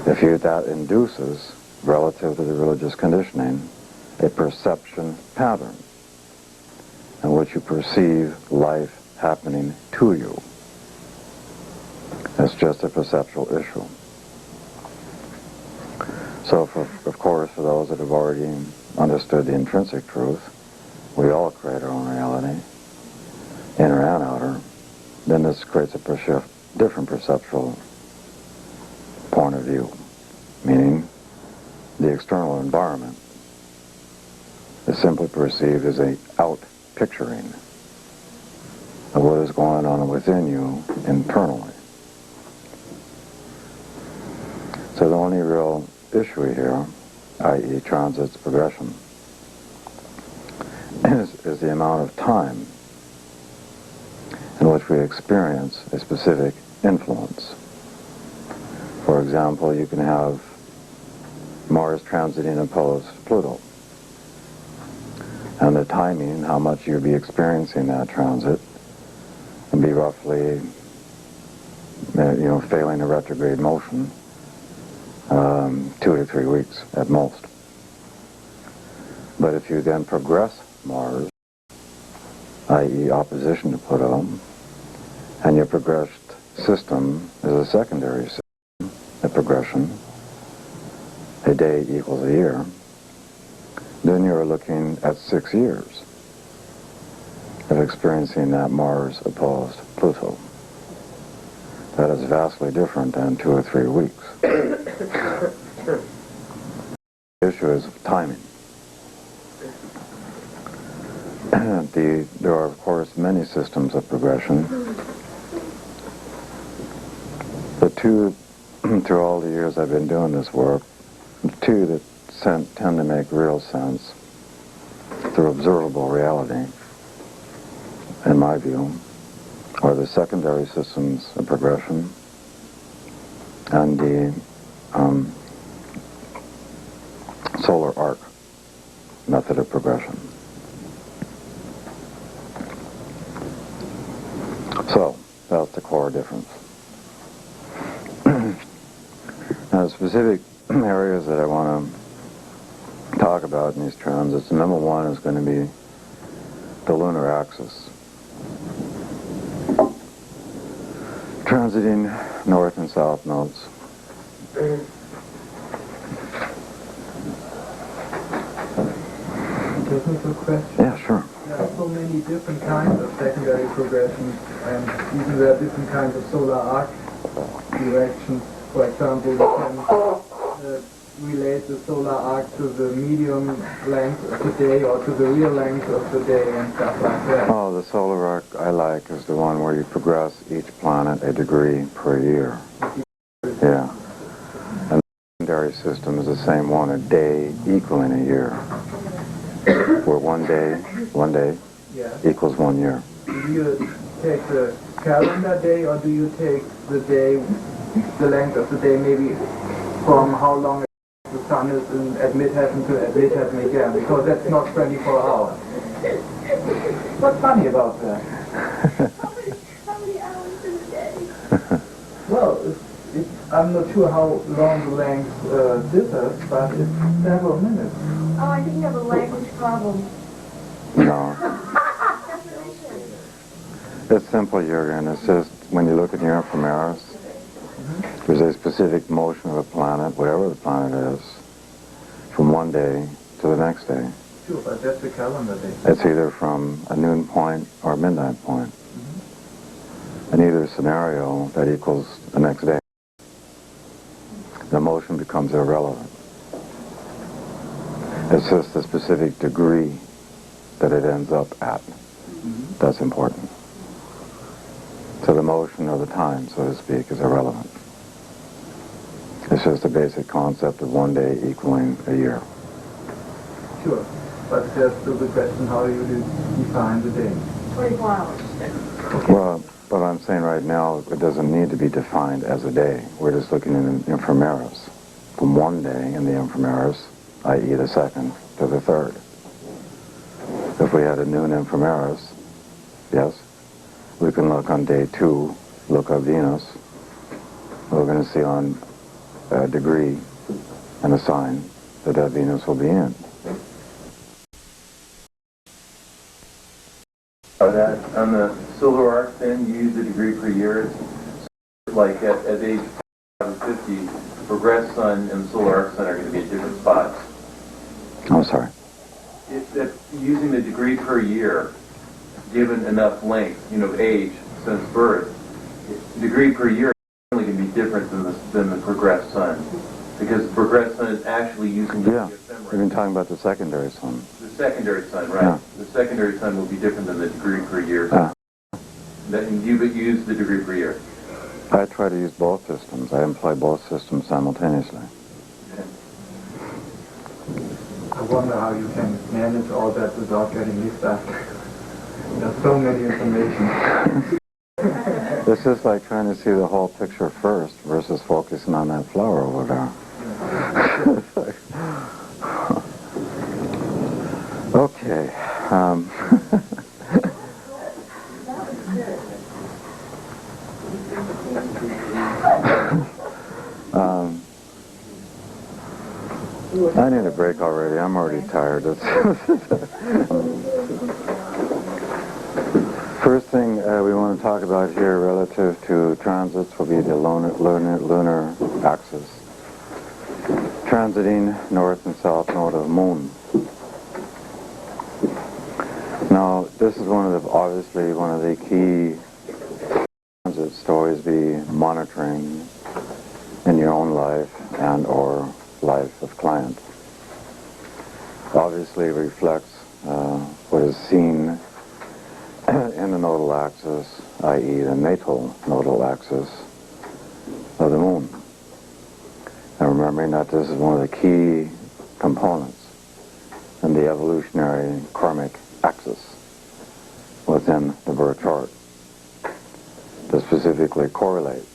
that induces, relative to the religious conditioning, a perception pattern in which you perceive life happening to you. It's just a perceptual issue. So, of course, for those that have already understood the intrinsic truth, we all create our own reality, inner and outer, then this creates a different perceptual point of view, meaning the external environment is simply perceived as a out-picturing of what is going on within you internally. So the only real issue here, i.e. transits, progression, is the amount of time in which we experience a specific influence. For example, you can have Mars transiting opposed Pluto, and the timing, how much you'll be experiencing that transit, and be roughly, failing a retrograde motion, 2 to 3 weeks at most. But if you then progress Mars, i.e. opposition to Pluto, and your progressed system is a secondary system, a progression, a day equals a year, then you're looking at 6 years is experiencing that Mars-opposed Pluto. That is vastly different than 2 or 3 weeks. The issue is timing. There are, of course, many systems of progression. The two, through all the years I've been doing this work, the two that tend to make real sense through observable reality, in my view, are the secondary systems of progression and the solar arc method of progression. So, that's the core difference. Now, the specific areas that I want to talk about in these transits, number one is going to be the lunar axis. Transiting north and south nodes. Technical question? Yeah, sure. There are so many different kinds of secondary progressions, and even there are different kinds of solar arc directions. For example, we can relate the solar arc to the medium length of the day or to the real length of the day and stuff like that. Oh, the solar arc I like is the one where you progress each planet a degree per year. Yeah. And the secondary system is the same one, a day equaling a year. Where one day Yeah. equals 1 year. Do you take the calendar day, or do you take the day, the length of the day, maybe from how long the sun is at mid-heaven to at mid-heaven again? Because that's not 24 hours. What's funny about that? How many hours in a day? Well, I'm not sure how long the length differs, but it's several minutes. Oh, I think you have a language problem. No. It's simple, Jürgen. It's just when you look at your ephemeris, there's a specific motion of a planet, whatever the planet is, from one day to the next day. Sure, but that's the calendar day. It's either from a noon point or a midnight point. In either scenario, that equals the next day. The motion becomes irrelevant. It's just the specific degree that it ends up at. That's important. So the motion or the time, so to speak, is irrelevant. It's just a basic concept of 1 day equaling a year. Sure, but there's still the question how you define the day. 24 hours. Well, what I'm saying right now, it doesn't need to be defined as a day. We're just looking in the ephemeris. From 1 day in the ephemeris, i.e. the second, to the third. If we had a noon ephemeris, yes, we can look on day 2, look at Venus. We're going to see on a degree and a sign that Venus will be in. On the solar arc, then, you use the degree per year. It's like at age 50, the progressed sun and the solar arc sun are going to be at different spots. I'm sorry. If using the degree per year, given enough length, age since birth, degree per year is only going to be different than the progressed sun, because the progressed sun is actually using the We've been talking about the secondary sun. The secondary sun, right? Yeah. The secondary sun will be different than the degree per year. Then you would use the degree per year. I try to use both systems. I employ both systems simultaneously. I wonder how you can manage all that without getting mixed up. There's so many information. It's just like trying to see the whole picture first versus focusing on that flower over there. Okay. I need a break already. I'm already tired. First thing we want to talk about here relative to transits will be the lunar axis. Transiting north and south node of the moon. Now, this this is obviously one of the key transit stories be monitoring in your own life and or life of clients. Obviously reflects what is seen in the nodal axis, i.e. the natal nodal axis of the moon. And remembering that this is one of the key components in the evolutionary karmic axis within the birth chart that specifically correlates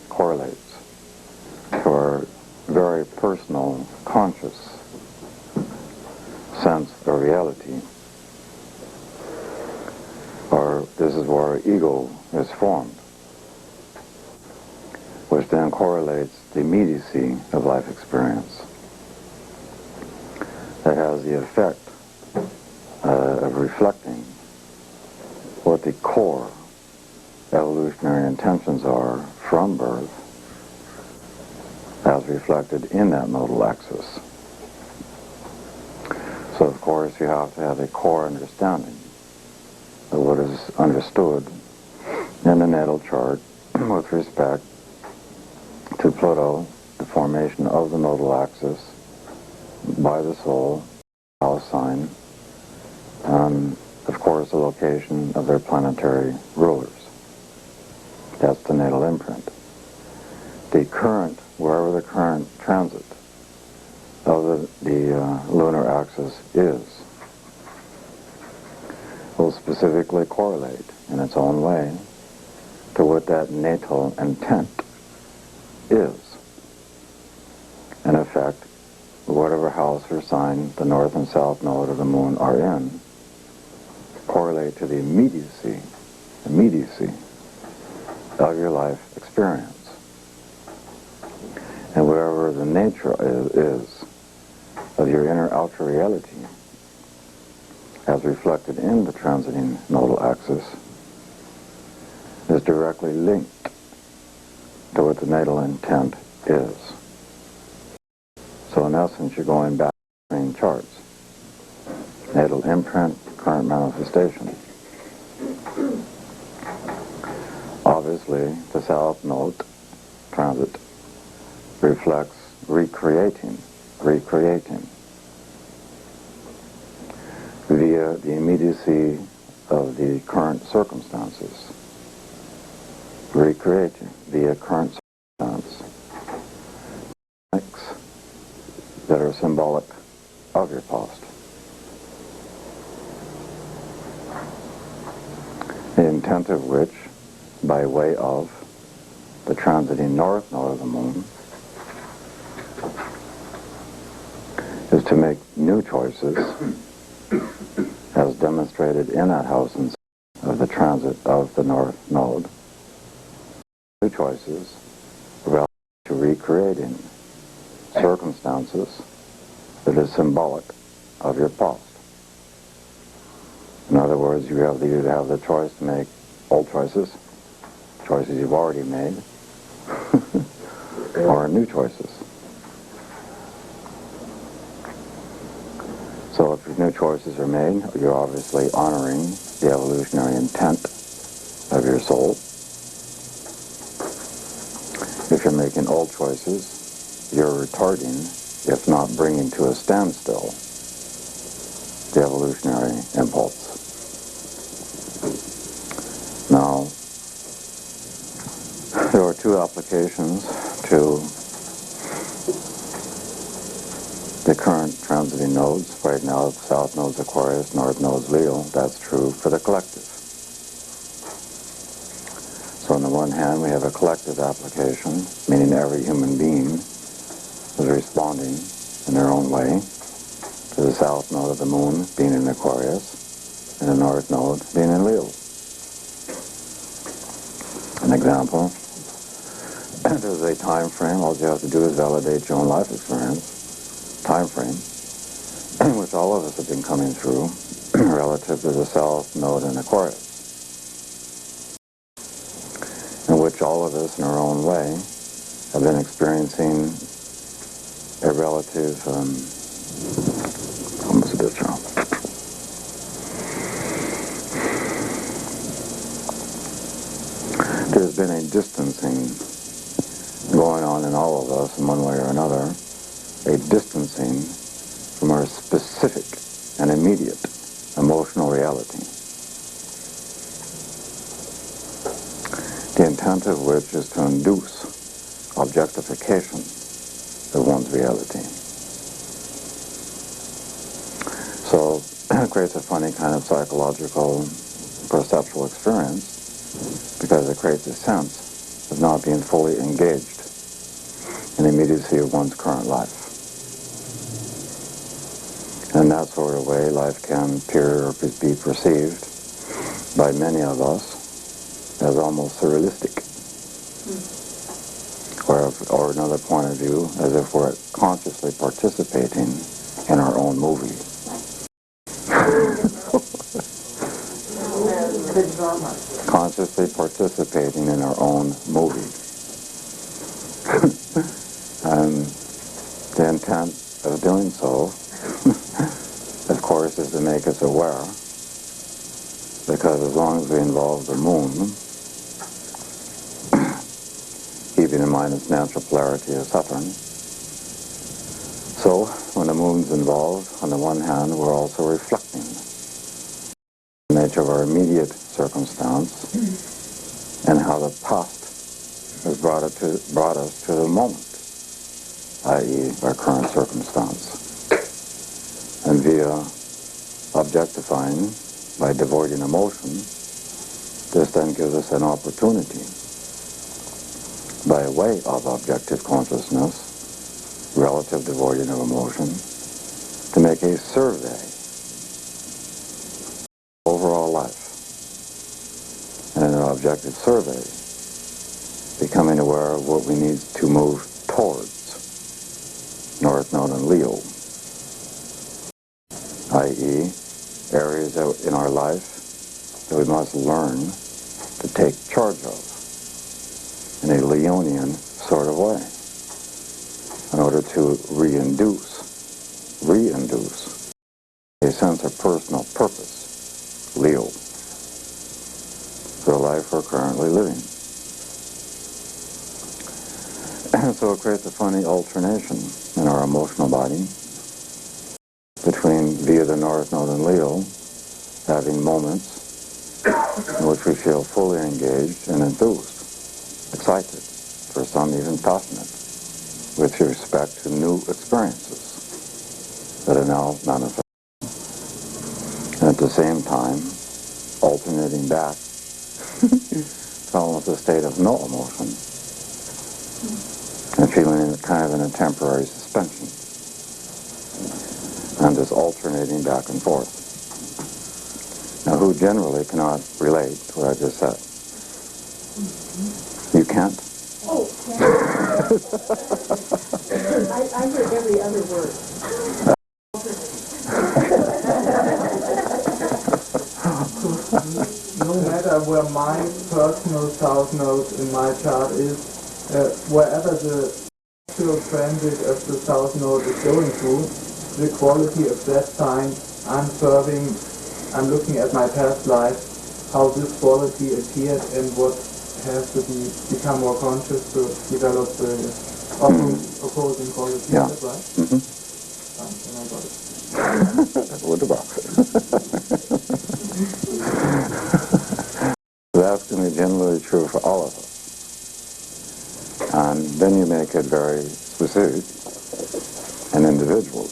to our very personal conscious sense of reality. Or this is where our ego is formed, which then correlates the immediacy of life experience. That has the effect of reflecting what the core evolutionary intentions are from birth as reflected in that nodal axis. So of course you have to have a core understanding of what is understood in the natal chart with respect to Pluto, the formation of the nodal axis by the soul, house sign, and of course the location of their planetary rulers. That's the natal imprint. The current, wherever the current transit of the lunar axis is, will specifically correlate in its own way to what that natal intent is. In effect, whatever house or sign the north and south node of the moon are in correlate to the immediacy of your life experience. And whatever the nature is of your inner-outer reality as reflected in the transiting nodal axis is directly linked to what the natal intent is. So in essence, you're going back between charts. Natal imprint, current manifestation. Obviously, the south node transit reflects recreating via the immediacy of the current circumstances. Recreating via current circumstances that are symbolic of your past. The intent of which, by way of the transiting north node of the moon, is to make new choices as demonstrated in that house and of the transit of the north node. New choices relative to recreating circumstances that is symbolic of your past. In other words, you either have the choice to make old choices you've already made, or new choices. So if new choices are made, you're obviously honoring the evolutionary intent of your soul. If you're making old choices, you're retarding, if not bringing to a standstill, the evolutionary impulse. Now, there are two applications to the current transiting nodes. Right now, south node's Aquarius, north node's Leo. That's true for the collective. So on the one hand, we have a collective application, meaning every human being is responding in their own way to the south node of the moon being in Aquarius and the north node being in Leo. An example, there's a time frame. All you have to do is validate your own life experience, time frame, which all of us have been coming through relative to the south node in Aquarius, in which all of us in our own way have been experiencing a relative, almost a bit strong. been a distancing going on in all of us in one way or another, a distancing from our specific and immediate emotional reality, the intent of which is to induce objectification of one's reality. So it creates a funny kind of psychological, perceptual experience because it creates a sense of not being fully engaged in the immediacy of one's current life. In that sort of way, life can appear or be perceived by many of us as almost surrealistic. Or another point of view, as if we're consciously participating in our own movie. Consciously participating in our own movie. And the intent of doing so, of course, is to make us aware, because as long as we involve the moon, keeping in mind its natural polarity of Saturn, so when the moon's involved, on the one hand, we're also reflecting the nature of our immediate circumstance and how the past has brought us to the moment, i.e. our current circumstance. And via objectifying, by devoiding emotion, this then gives us an opportunity, by way of objective consciousness, relative devoiding of emotion, to make a survey of overall life. And in an objective survey, becoming aware of what we need to move towards, North Node and Leo, i.e. areas in our life that we must learn to take charge of in a Leonian sort of way in order to reinduce a sense of personal purpose, Leo, for the life we're currently living. And so it creates a funny alternation in our emotional body between, via the North Node and Leo, having moments in which we feel fully engaged and enthused, excited, for some even passionate, with respect to new experiences that are now manifesting. And at the same time, alternating back to almost a state of no emotion and feeling kind of in a temporary suspension. And just alternating back and forth. Now, who generally cannot relate to what I just said? You can't? Oh, yeah. I heard every other word. No matter where my personal south node in my chart is, wherever the actual transit of the south node is going to, the quality of that sign, I'm looking at my past life, how this quality appeared and what has to become more conscious to develop the opposing quality. Yeah. Is that right? Mm-hmm. Then I got it. Wunderbar. That's going to be generally true for all of us. And then you make it very specific and individual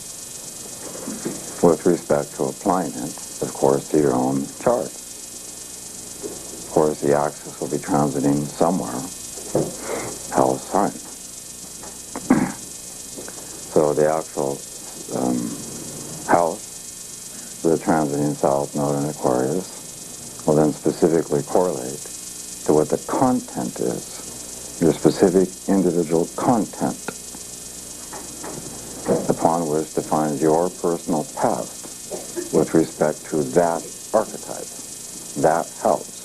with respect to applying it, of course, to your own chart. Of course, the axis will be transiting somewhere, house sign. So the actual house with the transiting south node in Aquarius will then specifically correlate to what the content is, your specific individual content, upon which defines your personal past with respect to that archetype, that house,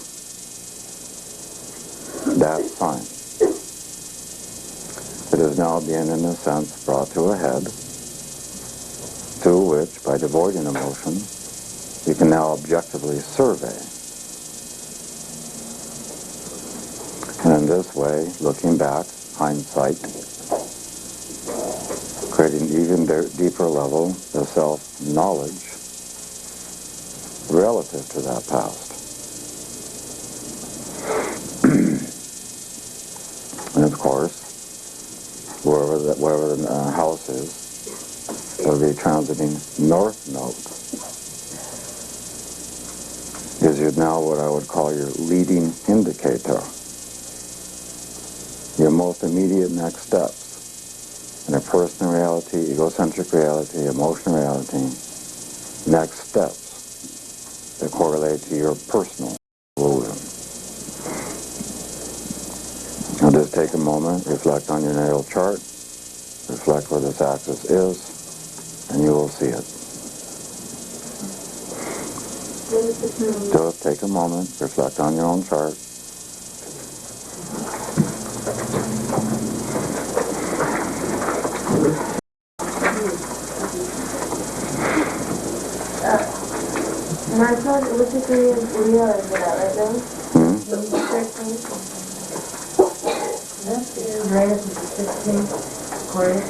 that sign. It is now being, in a sense, brought to a head, to which, by devoiding emotion, you can now objectively survey in this way, looking back, hindsight, creating even deeper level of self-knowledge relative to that past. And of course, wherever the house is, will be transiting north node. Gives you now what I would call your leading indicator. Your most immediate next steps in a personal reality, egocentric reality, emotional reality, next steps that correlate to your personal evolution. Now just take a moment, reflect on your natal chart, reflect where this axis is, and you will see it. Just take a moment, reflect on your own chart. Martha, what degree of Leo is it at right now? Uranus is the 16th, Aquarius.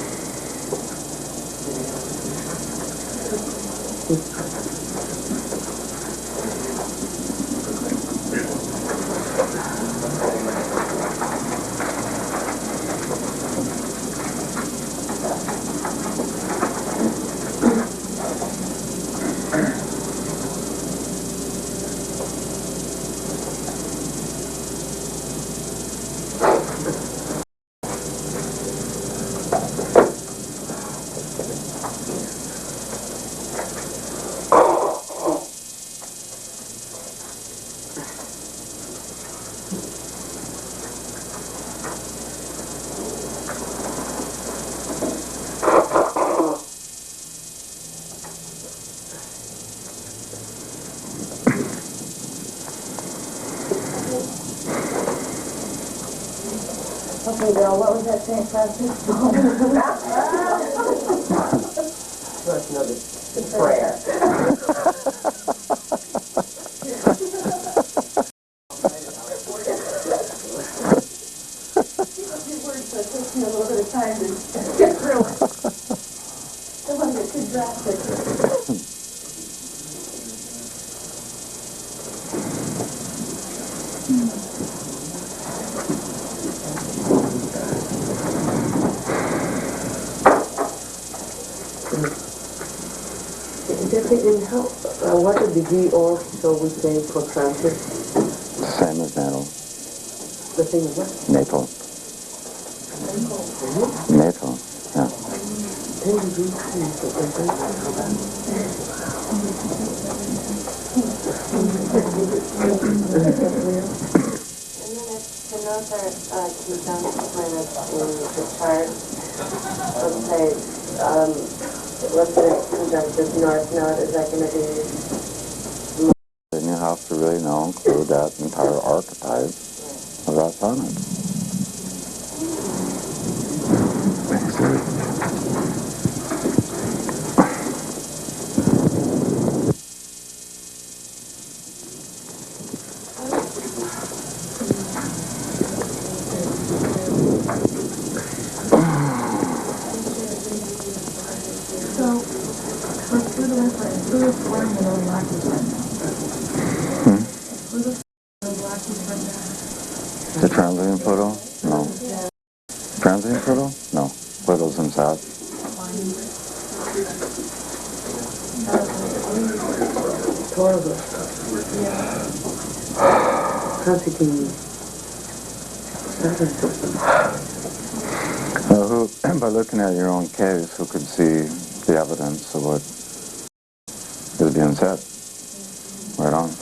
Okay, girl, what was that St. Francis? Let's know the prayer. So it takes me a little bit of time to get through it. Don't want to get too drastic. In how, what degree or shall we say for transit? Same as natal. The thing is what? Natal. Natal, yeah. 10 degrees transit. And then if the nodes are conjunct planets in the chart, let's say, let's say conjunctive north node, is that going to be? Then you have to really now include that entire archetype of that planet. The transiting Pluto? No. Transiting Pluto? No. Pluto's in Sag. Horrible. Transiting Saturn. By looking at your own case, who could see the evidence of what is being said? Right on.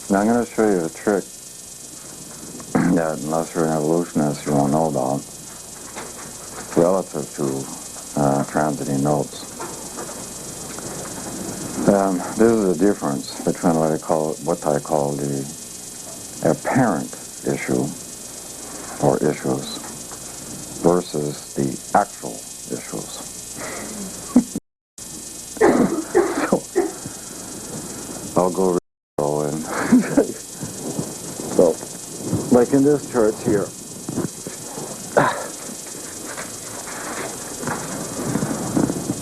Now I'm going to show you a trick that, unless you're an evolutionist, you won't know about, relative to transiting nodes. This is the difference between what I call the apparent issue or issues versus the actual issues. So, I'll go and Like in this chart here. I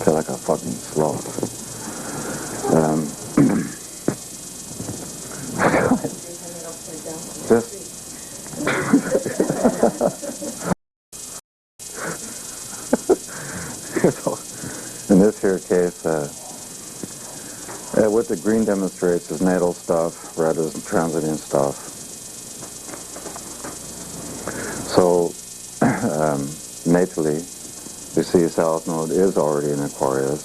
feel like a fucking sloth. Just in this here case, what the green demonstrates is natal stuff, red is transiting stuff. So, natally, we see South Node is already in Aquarius,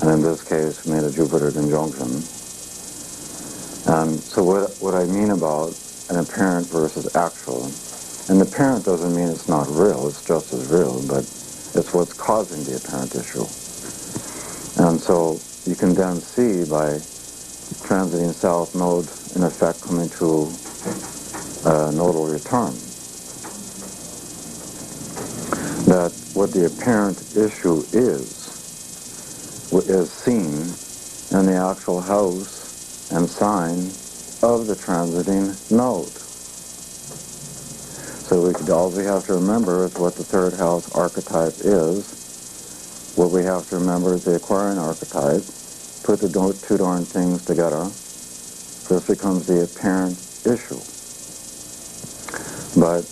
and in this case, we made a Jupiter conjunction. And so what I mean about an apparent versus actual, and apparent doesn't mean it's not real, it's just as real, but it's what's causing the apparent issue. And so you can then see by transiting South Node, in effect, coming to nodal return, that what the apparent issue is seen in the actual house and sign of the transiting node. So all we have to remember is what the third house archetype is. What we have to remember is the Aquarian archetype. Put the two darn things together. This becomes the apparent issue. But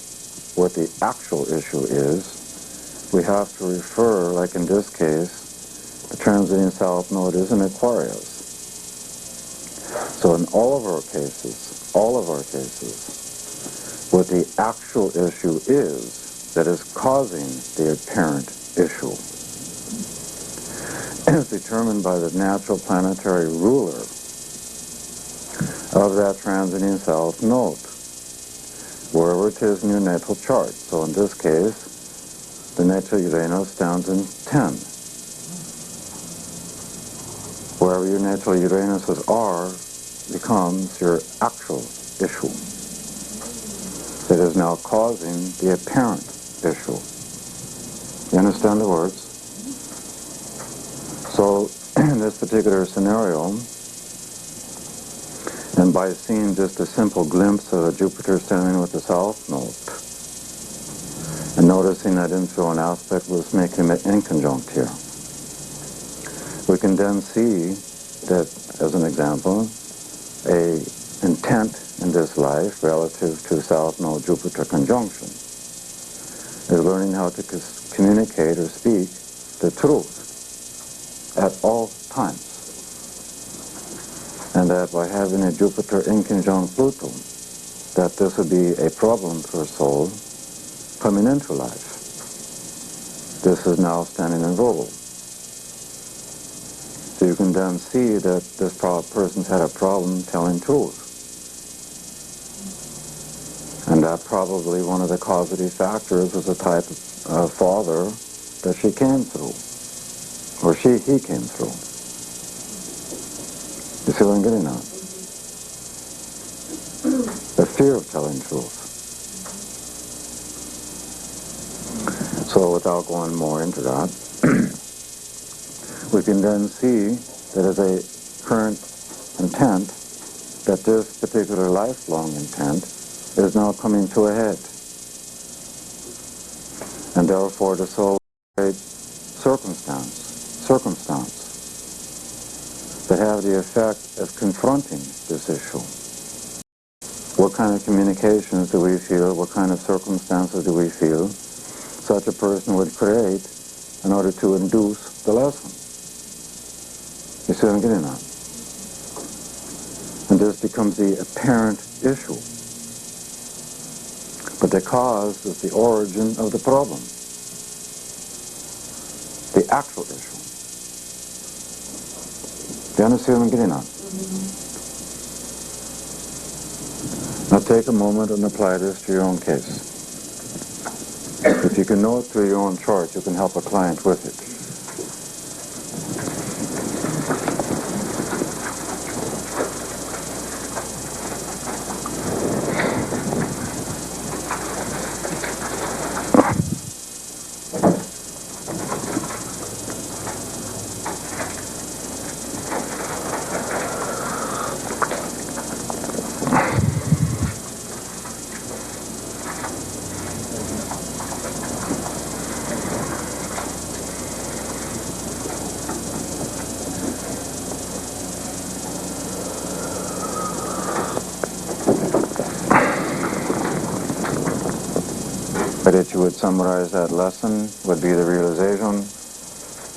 what the actual issue is, we have to refer, like in this case, the transiting South Node is in Aquarius. So in all of our cases, what the actual issue is that is causing the apparent issue is determined by the natural planetary ruler of that transiting South Node, wherever it is in your natal chart. So in this case, the natal Uranus stands in 10. Wherever your natal Uranuses are becomes your actual issue that is now causing the apparent issue. You understand the words? So in this particular scenario, and by seeing just a simple glimpse of a Jupiter standing with the South Node, and noticing that influence and aspect was making it inconjunct here, we can then see that, as an example, a intent in this life relative to South Node Jupiter conjunction is learning how to communicate or speak the truth at all times. And that by having a Jupiter inconjunct Pluto, that this would be a problem for a soul coming into life. This is now standing in Vogel. So you can then see that this person's had a problem telling truth. And that probably one of the causative factors was the type of father that she came through, or he came through. You see what I'm getting at? The fear of telling truth. So without going more into that, we can then see that as a current intent, that this particular lifelong intent is now coming to a head. And therefore the soul creates circumstance that have the effect of confronting this issue. What kind of communications do we feel? What kind of circumstances do we feel such a person would create in order to induce the lesson? You see what I'm getting at? And this becomes the apparent issue. But the cause is the origin of the problem. The actual issue. Do you understand what I'm getting at? Now take a moment and apply this to your own case. If you can know it through your own chart, you can help a client with it. summarize that lesson would be the realization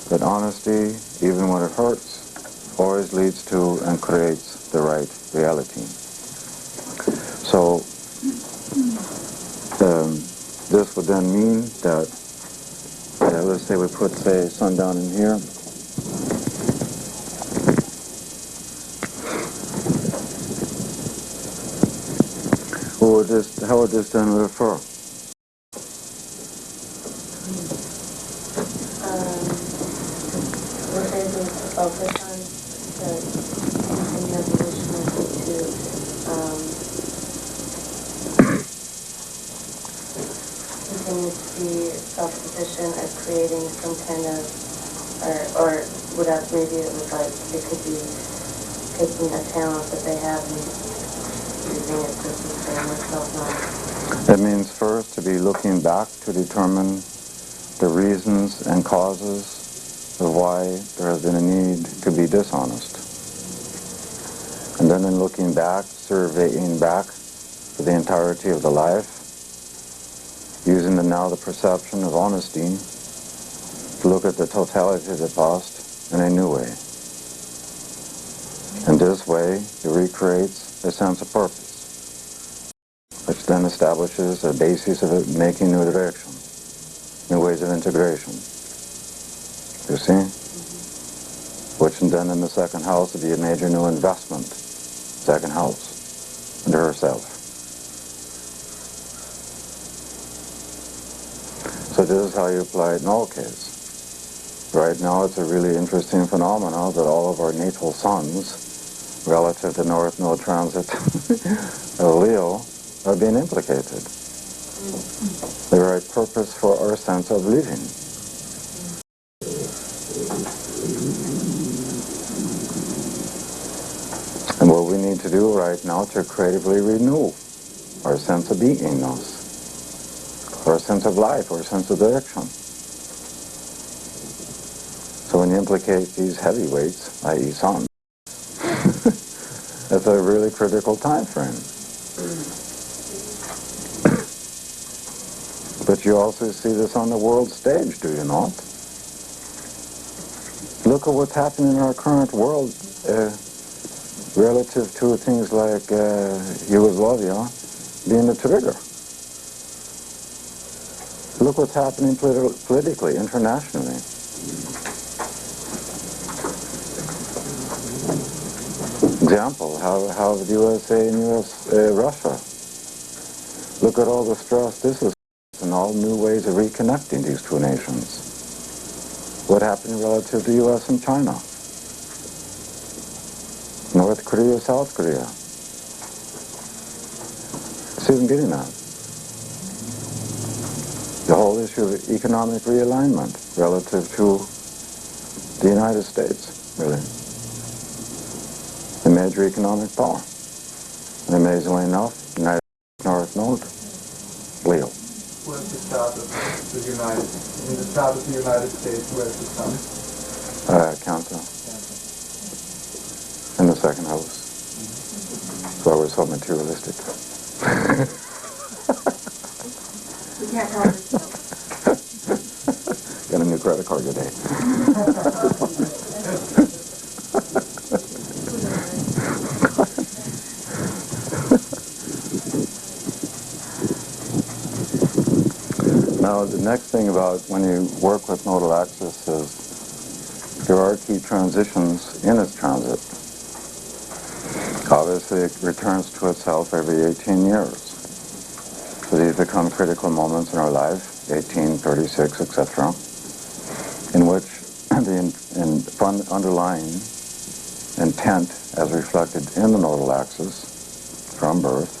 that honesty, even when it hurts, always leads to and creates the right reality. So this would then mean that, let's say we put, say, sun down in here. How would this then refer? We're able to focus on the evolutionary to continue to be self-sufficient at creating some kind of, or without, maybe it was like, it could be taking a talent that they have and using it to sustain themselves. That means first to be looking back to determine the reasons and causes of why there has been a need to be dishonest. And then in looking back, surveying back for the entirety of the life, using the perception of honesty to look at the totality of the past in a new way. And this way, it recreates a sense of purpose, which then establishes a basis of it making new direction, new ways of integration. You see? Which then in the second house would be a major new investment, second house, into herself. So this is how you apply it in all cases. Right now it's a really interesting phenomenon that all of our natal suns, relative to North Node transit of Leo, are being implicated. The right purpose for our sense of living. And what we need to do right now to creatively renew our sense of beingness, our sense of life, our sense of direction. So when you implicate these heavyweights, i.e. sun, it's a really critical time frame. But you also see this on the world stage, do you not? Look at what's happening in our current world relative to things like Yugoslavia being the trigger. Look what's happening politically, internationally. Example, how the USA and Russia. Look at all the stress this is and all new ways of reconnecting these two nations. What happened relative to US and China? North Korea, South Korea. See what I'm getting at? The whole issue of economic realignment relative to the United States, really. A major economic power. And amazingly enough, United North Node, Leo. Where's the chart of the United? In the chart of the United States, where's the sun? Cancer. In the second house. That's why we're so materialistic. We can't help ourselves. Got a new credit card today. Now, the next thing about when you work with nodal axis is there are key transitions in its transit. Obviously, it returns to itself every 18 years. So these become critical moments in our life, 18, 36, etc., in which the underlying intent, as reflected in the nodal axis from birth,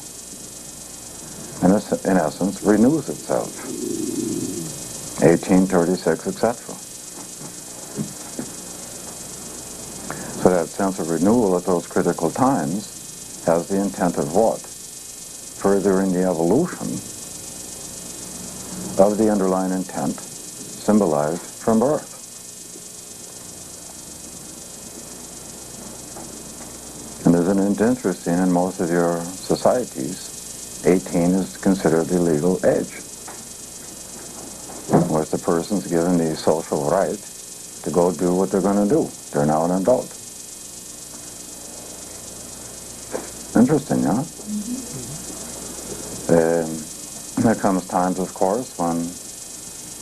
in essence, renews itself. 18, 36, etc. So that sense of renewal at those critical times has the intent of what? Furthering the evolution of the underlying intent symbolized from birth. And isn't it interesting, in most of your societies, 18 is considered the legal age. person's given the social right to go do what they're going to do. They're now an adult. Interesting, yeah? There comes times, of course, when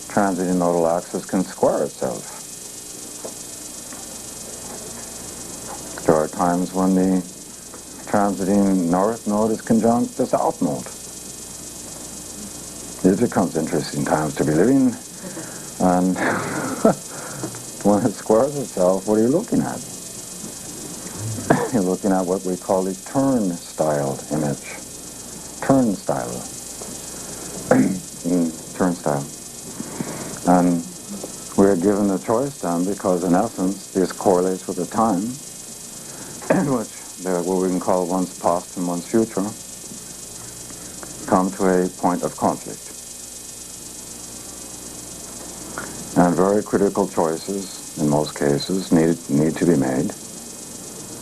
transiting nodal axis can square itself. There are times when the transiting north node is conjunct the south node. It becomes interesting times to be living, and when it squares itself, what are you looking at? You're looking at what we call the turnstile image. Turnstile. Turnstile. And we're given the choice then because, in essence, this correlates with the time in which what we can call one's past and one's future come to a point of conflict. And very critical choices, in most cases, need to be made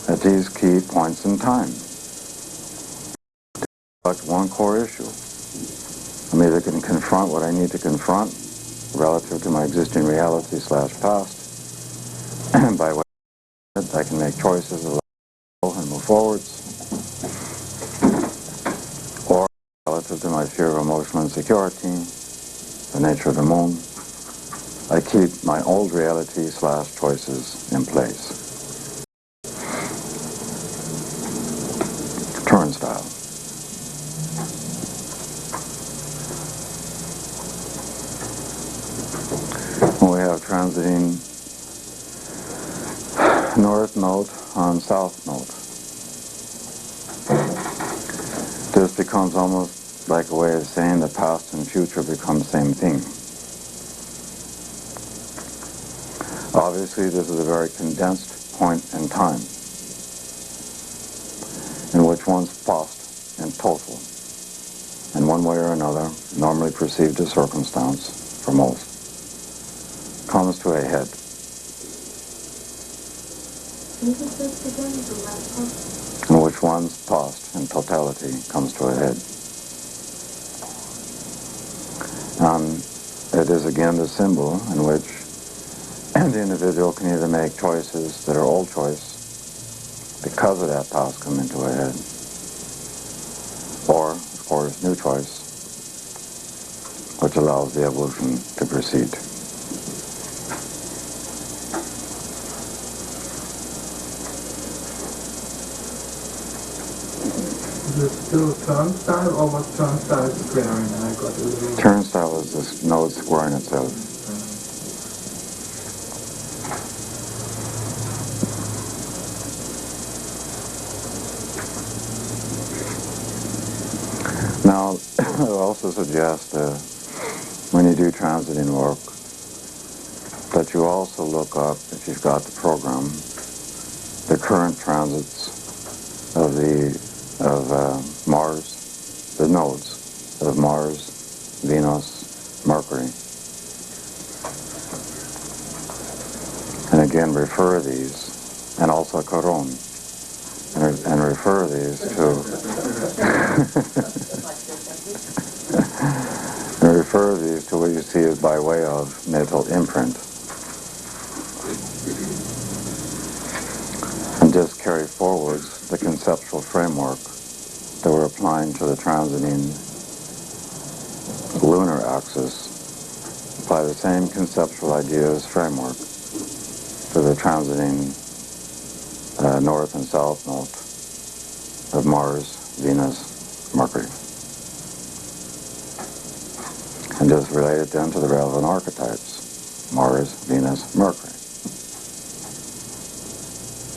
at these key points in time. But one core issue. I'm either going to confront what I need to confront relative to my existing reality / past, and by way of it, I can make choices and move forwards, or relative to my fear of emotional insecurity, the nature of the moon, I keep my old reality / choices in place. Turnstile. We have transiting north node on south node. This becomes almost like a way of saying the past and future become the same thing. Obviously, this is a very condensed point in time in which one's past and total, in one way or another, normally perceived as circumstance for most, comes to a head. In which one's past in totality comes to a head. And it is again the symbol in which the individual can either make choices that are old choice because of that past come into a head, or, of course, new choice, which allows the evolution to proceed. Is it still turnstile or was turnstile squaring? I got a little... Turnstile is this node squaring itself. Now, I would also suggest when you do transiting work that you also look up, if you've got the program, the current transits of Mars, the nodes of Mars, Venus, Mercury. And again, refer these, and also Chiron, and refer these to and refer these to what you see as by way of natal imprint. And just carry forwards the conceptual framework that we're applying to the transiting lunar axis. Apply the same conceptual ideas framework to the transiting north and south node of Mars, Venus, Mercury. And just relate it then to the relevant archetypes, Mars, Venus, Mercury.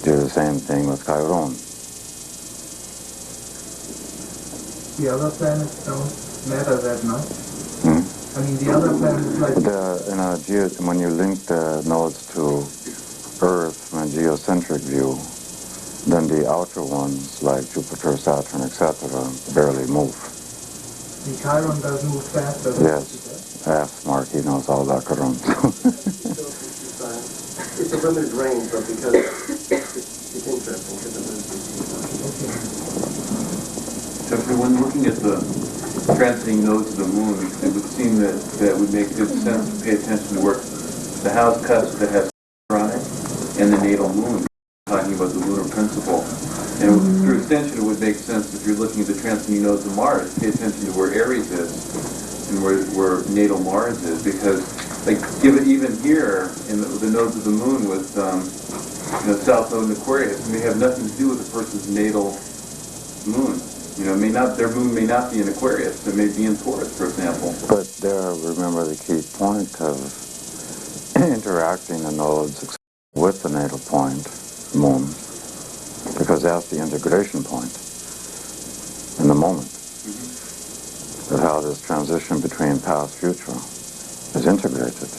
Do the same thing with Chiron. The other planets don't matter that much. Hmm? I mean, the other planets like... When you link the nodes to Earth from a geocentric view, then the outer ones, like Jupiter, Saturn, etc., barely move. The Chiron does move faster than Yes. Ask Mark, he knows all about Chiron. It's a limited range, but because it's interesting, because it moves. So when looking at the transiting nodes of the moon, it would seem that it would make good sense to pay attention to where the house cusp that has on it and the natal moon, talking about the lunar principle. And through extension, it would make sense if you're looking at the transiting nodes of Mars, pay attention to where Aries is and where natal Mars is, because like even here in the nodes of the moon with South Node in Aquarius, may have nothing to do with a person's natal moon. Their moon may not be in Aquarius. It may be in Taurus, for example. But there, remember the key point of interacting the nodes with the natal point, moon, because that's the integration point in the moment of how this transition between past future is integrated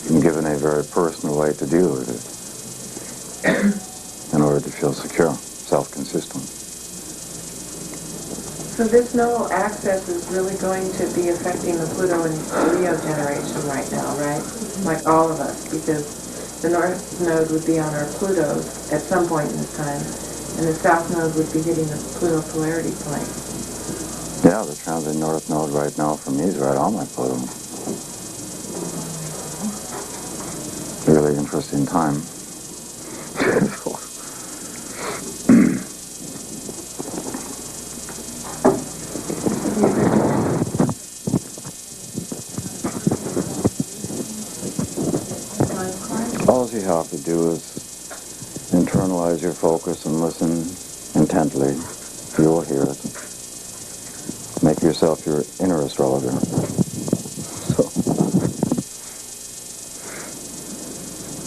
and given a very personal way to deal with it in order to feel secure, self-consistent. So this nodal axis is really going to be affecting the Pluto and Leo generation right now, right? Like all of us, because the North Node would be on our Plutos at some point in this time, and the South Node would be hitting the Pluto polarity plane. Yeah, the transit North Node right now for me is right on my Pluto. Really interesting time. All you have to do is internalize your focus and listen intently. You will hear it. Make yourself your inner astrologer.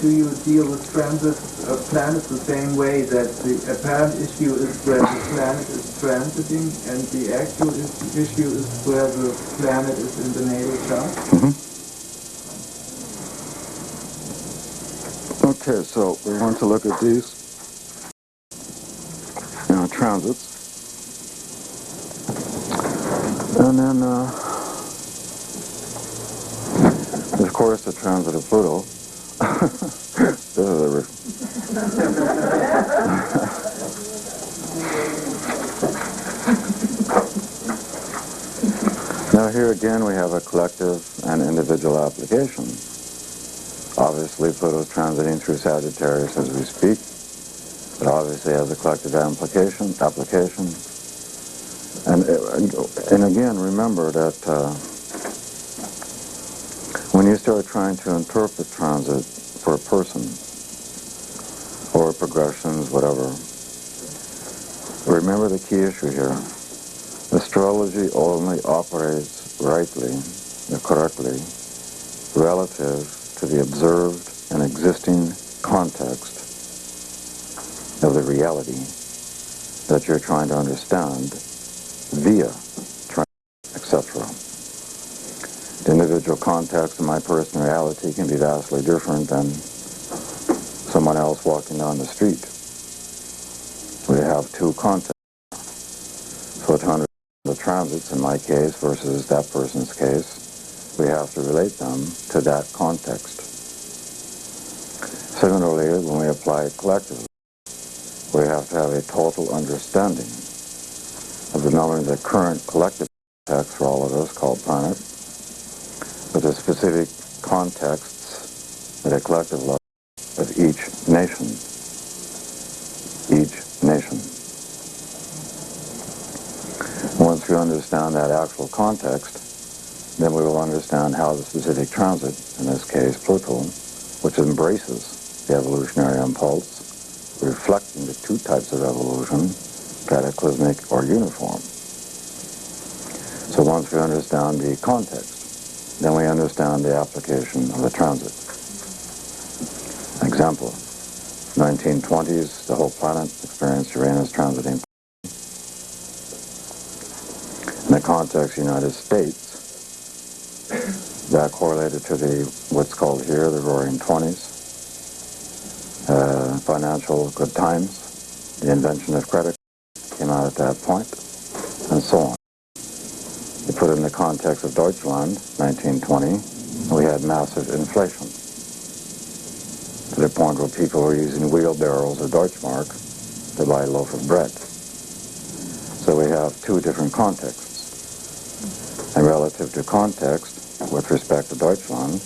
Do you deal with transits of planets the same way, that the apparent issue is where the planet is transiting and the actual issue is where the planet is in the natal chart? Okay, so we want to look at these transits. And then, of course, the transit of Pluto. Now here again we have a collective and individual application. Obviously Pluto's transiting through Sagittarius as we speak, but obviously has a collective application. And again, remember that when you start trying to interpret transit for a person, or progressions, whatever, remember the key issue here. Astrology only operates rightly, or correctly, relative to the observed and existing context of the reality that you're trying to understand via transit, etc. The individual context of my personal reality can be vastly different than someone else walking down the street. We have two contexts. So to understand the transits in my case versus that person's case, we have to relate them to that context. Similarly, when we apply it collectively, we have to have a total understanding of the not only the current collective context for all of us called planet, but the specific contexts at a collective level of each nation. Each nation. Once we understand that actual context, then we will understand how the specific transit, in this case Pluto, which embraces the evolutionary impulse, reflecting the two types of evolution, cataclysmic or uniform. So once we understand the context, then we understand the application of the transit. Example, 1920s, the whole planet experienced Uranus transiting. In the context of the United States, that correlated to what's called here the Roaring Twenties, financial good times, the invention of credit came out at that point, and so on. You put it in the context of Deutschland, 1920, we had massive inflation, to the point where people were using wheelbarrows of Deutschmark to buy a loaf of bread. So we have two different contexts. And relative to context, with respect to Deutschland,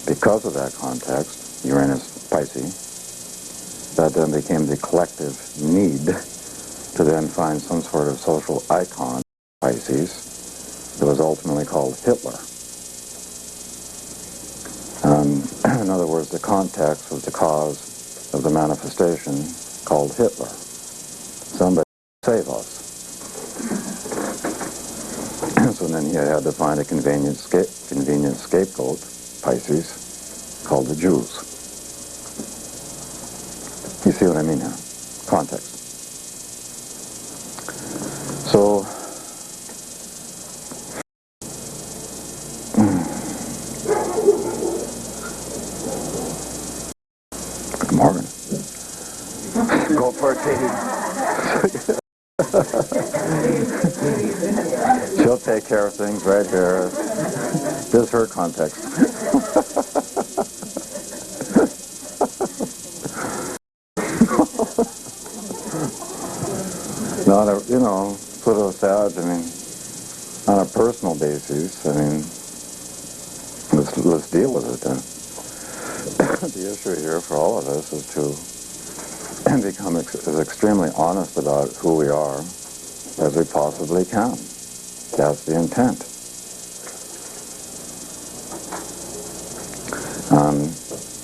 because of that context, Uranus Pisces, that then became the collective need to then find some sort of social icon, Pisces, that was ultimately called Hitler. In other words, the context was the cause of the manifestation called Hitler. Somebody save us. So then he had to find a convenient scapegoat, Pisces, called the Jews. You see what I mean here? Context. So, good morning. Go for it, Katie. She'll take care of things right here. This is her context. Not a, Pluto Sag, on a personal basis, let's deal with it then. The issue here for all of us is to become as extremely honest about who we are as we possibly can. That's the intent.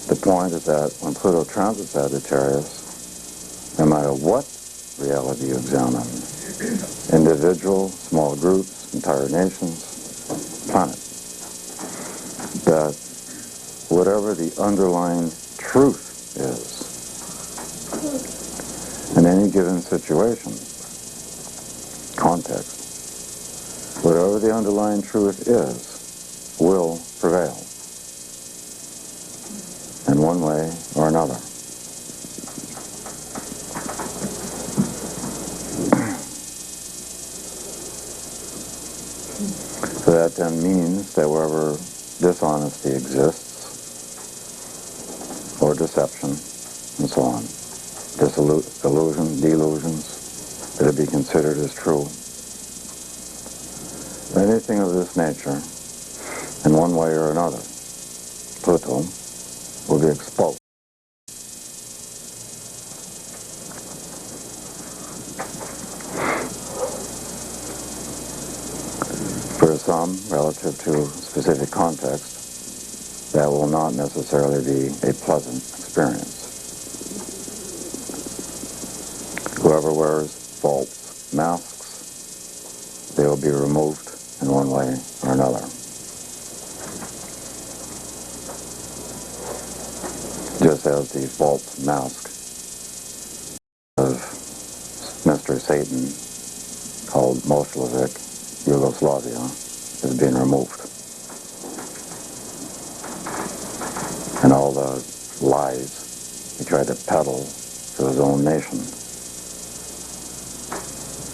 The point is that when Pluto transits Sagittarius, no matter what reality you examine, individual, small groups, entire nations, planet, that whatever the underlying truth is in any given situation, context, whatever the underlying truth is, will prevail in one way or another. So that then means that wherever dishonesty exists, or deception, and so on, illusion, delusions, that it be considered as true, anything of this nature, in one way or another, Pluto will be exposed. For some, relative to specific context, that will not necessarily be a pleasant experience. Whoever wears false masks, they will be removed in one way or another. Just as the false mask of Mr. Satan, called Moshlevic, Yugoslavia, is being removed. And all the lies he tried to peddle to his own nation,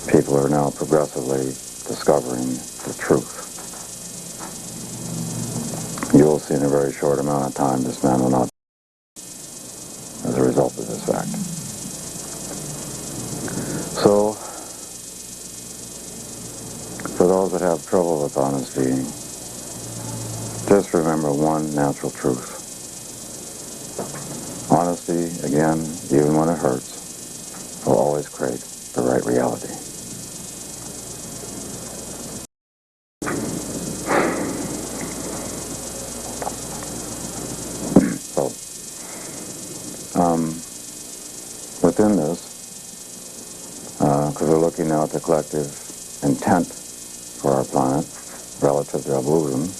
people are now progressively discovering the truth. You will see in a very short amount of time this man will not as a result of this fact. So, for those that have trouble with honesty, just remember one natural truth. Honesty, again, even when it hurts, will always create the right reality. So, within this, because we're looking now at the collective intent for our planet relative to evolution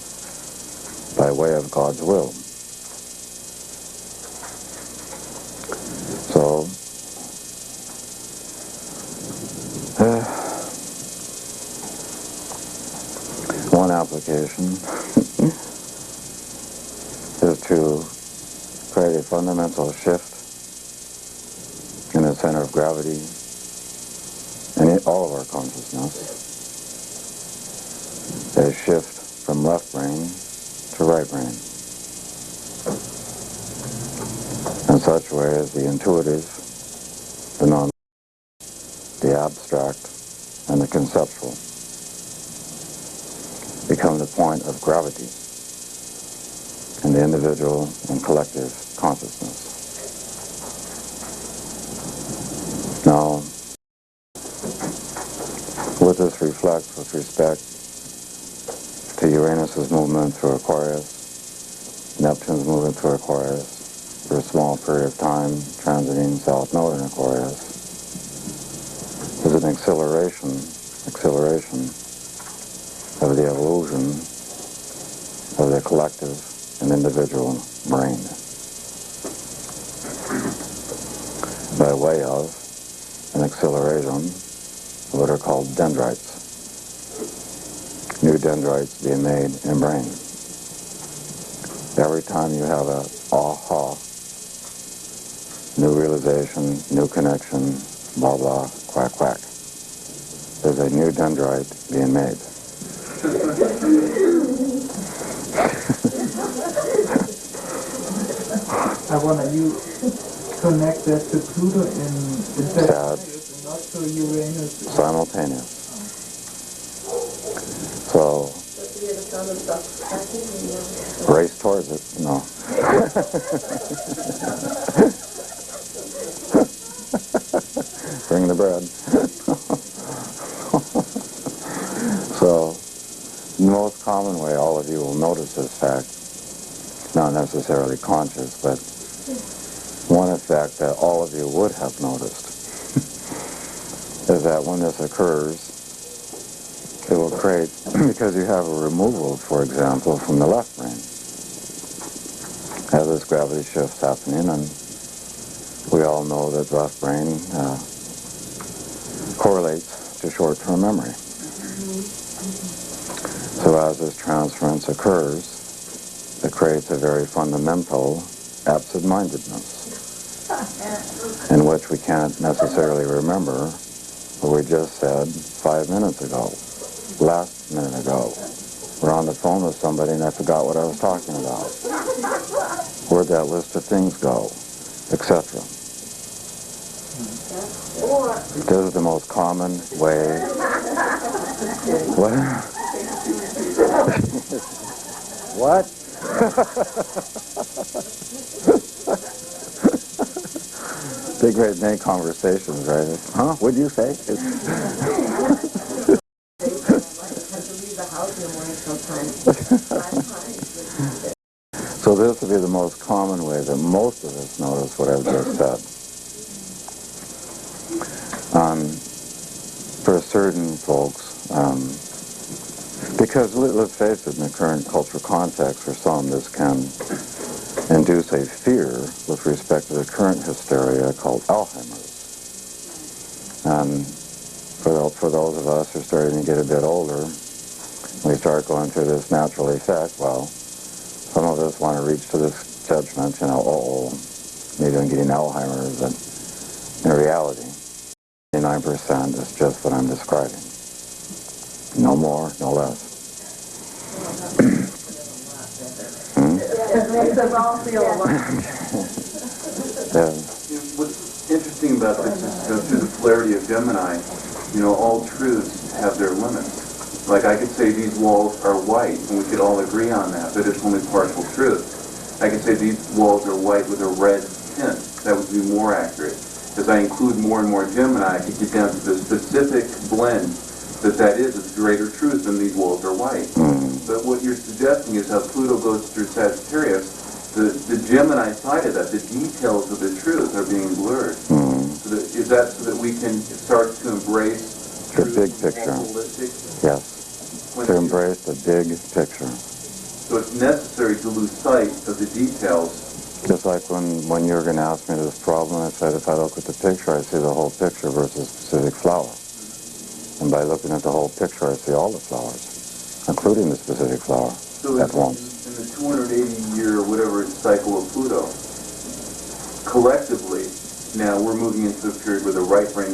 by way of God's will. So, one application is to create a fundamental shift in the center of gravity in all of our consciousness. A shift from left brain to right brain, in such a way as the intuitive, the non, the abstract, and the conceptual become the point of gravity in the individual and collective consciousness. Now, what this reflects with respect to Uranus's movement through Aquarius, Neptune's movement through Aquarius, for a small period of time transiting South Node in Aquarius, is an acceleration of the evolution of the collective and individual brain by way of an acceleration of what are called dendrites. New dendrites being made in brain. Every time you have a aha, new realization, new connection, blah blah, quack quack, there's a new dendrite being made. I wonder, you connect that to Pluto in Sad. and not to Uranus. Simultaneous. So, race towards it. No. Bring the bread. So, the most common way all of you will notice this fact, not necessarily conscious, but one effect that all of you would have noticed is that when this occurs, it will create, because you have a removal, for example, from the left brain. As this gravity shift's happening, and we all know that left brain correlates to short-term memory. So as this transference occurs, it creates a very fundamental absent-mindedness, in which we can't necessarily remember what we just said 5 minutes ago, last minute ago. We're on the phone with somebody and I forgot what I was talking about. Where'd that list of things go, etc. This is the most common way. What? What? Big great many conversations, right? Huh? What'd you say? So this would be the most common way that most of us notice what I've just said. For certain folks, because let's face it, in the current cultural context, for some this can induce a fear with respect to the current hysteria called Alzheimer's. And for those of us who are starting to get a bit older, we start going through this natural effect. Well, some of us want to reach to this judgment, maybe I'm getting Alzheimer's, but in reality, 99% is just what I'm describing. No more, no less. It makes us all feel alike. What's interesting about this is, through the polarity of Gemini, all truths have their limits. Like I could say these walls are white, and we could all agree on that, but it's only partial truth. I could say these walls are white with a red tint. That would be more accurate. As I include more and more Gemini, I could get down to the specific blend that is greater truth than these walls are white. But what you're suggesting is how Pluto goes through Sagittarius, the Gemini side of that, the details of the truth are being blurred. Is that so that we can start to embrace the big picture? Holistic? Yes. To embrace the big picture. So it's necessary to lose sight of the details. Just like when Jürgen asked me this problem, I said if I look at the picture, I see the whole picture versus a specific flower. And by looking at the whole picture, I see all the flowers, including the specific flower, at once. In the 280-year, whatever cycle of Pluto, collectively, now we're moving into a period where the right brain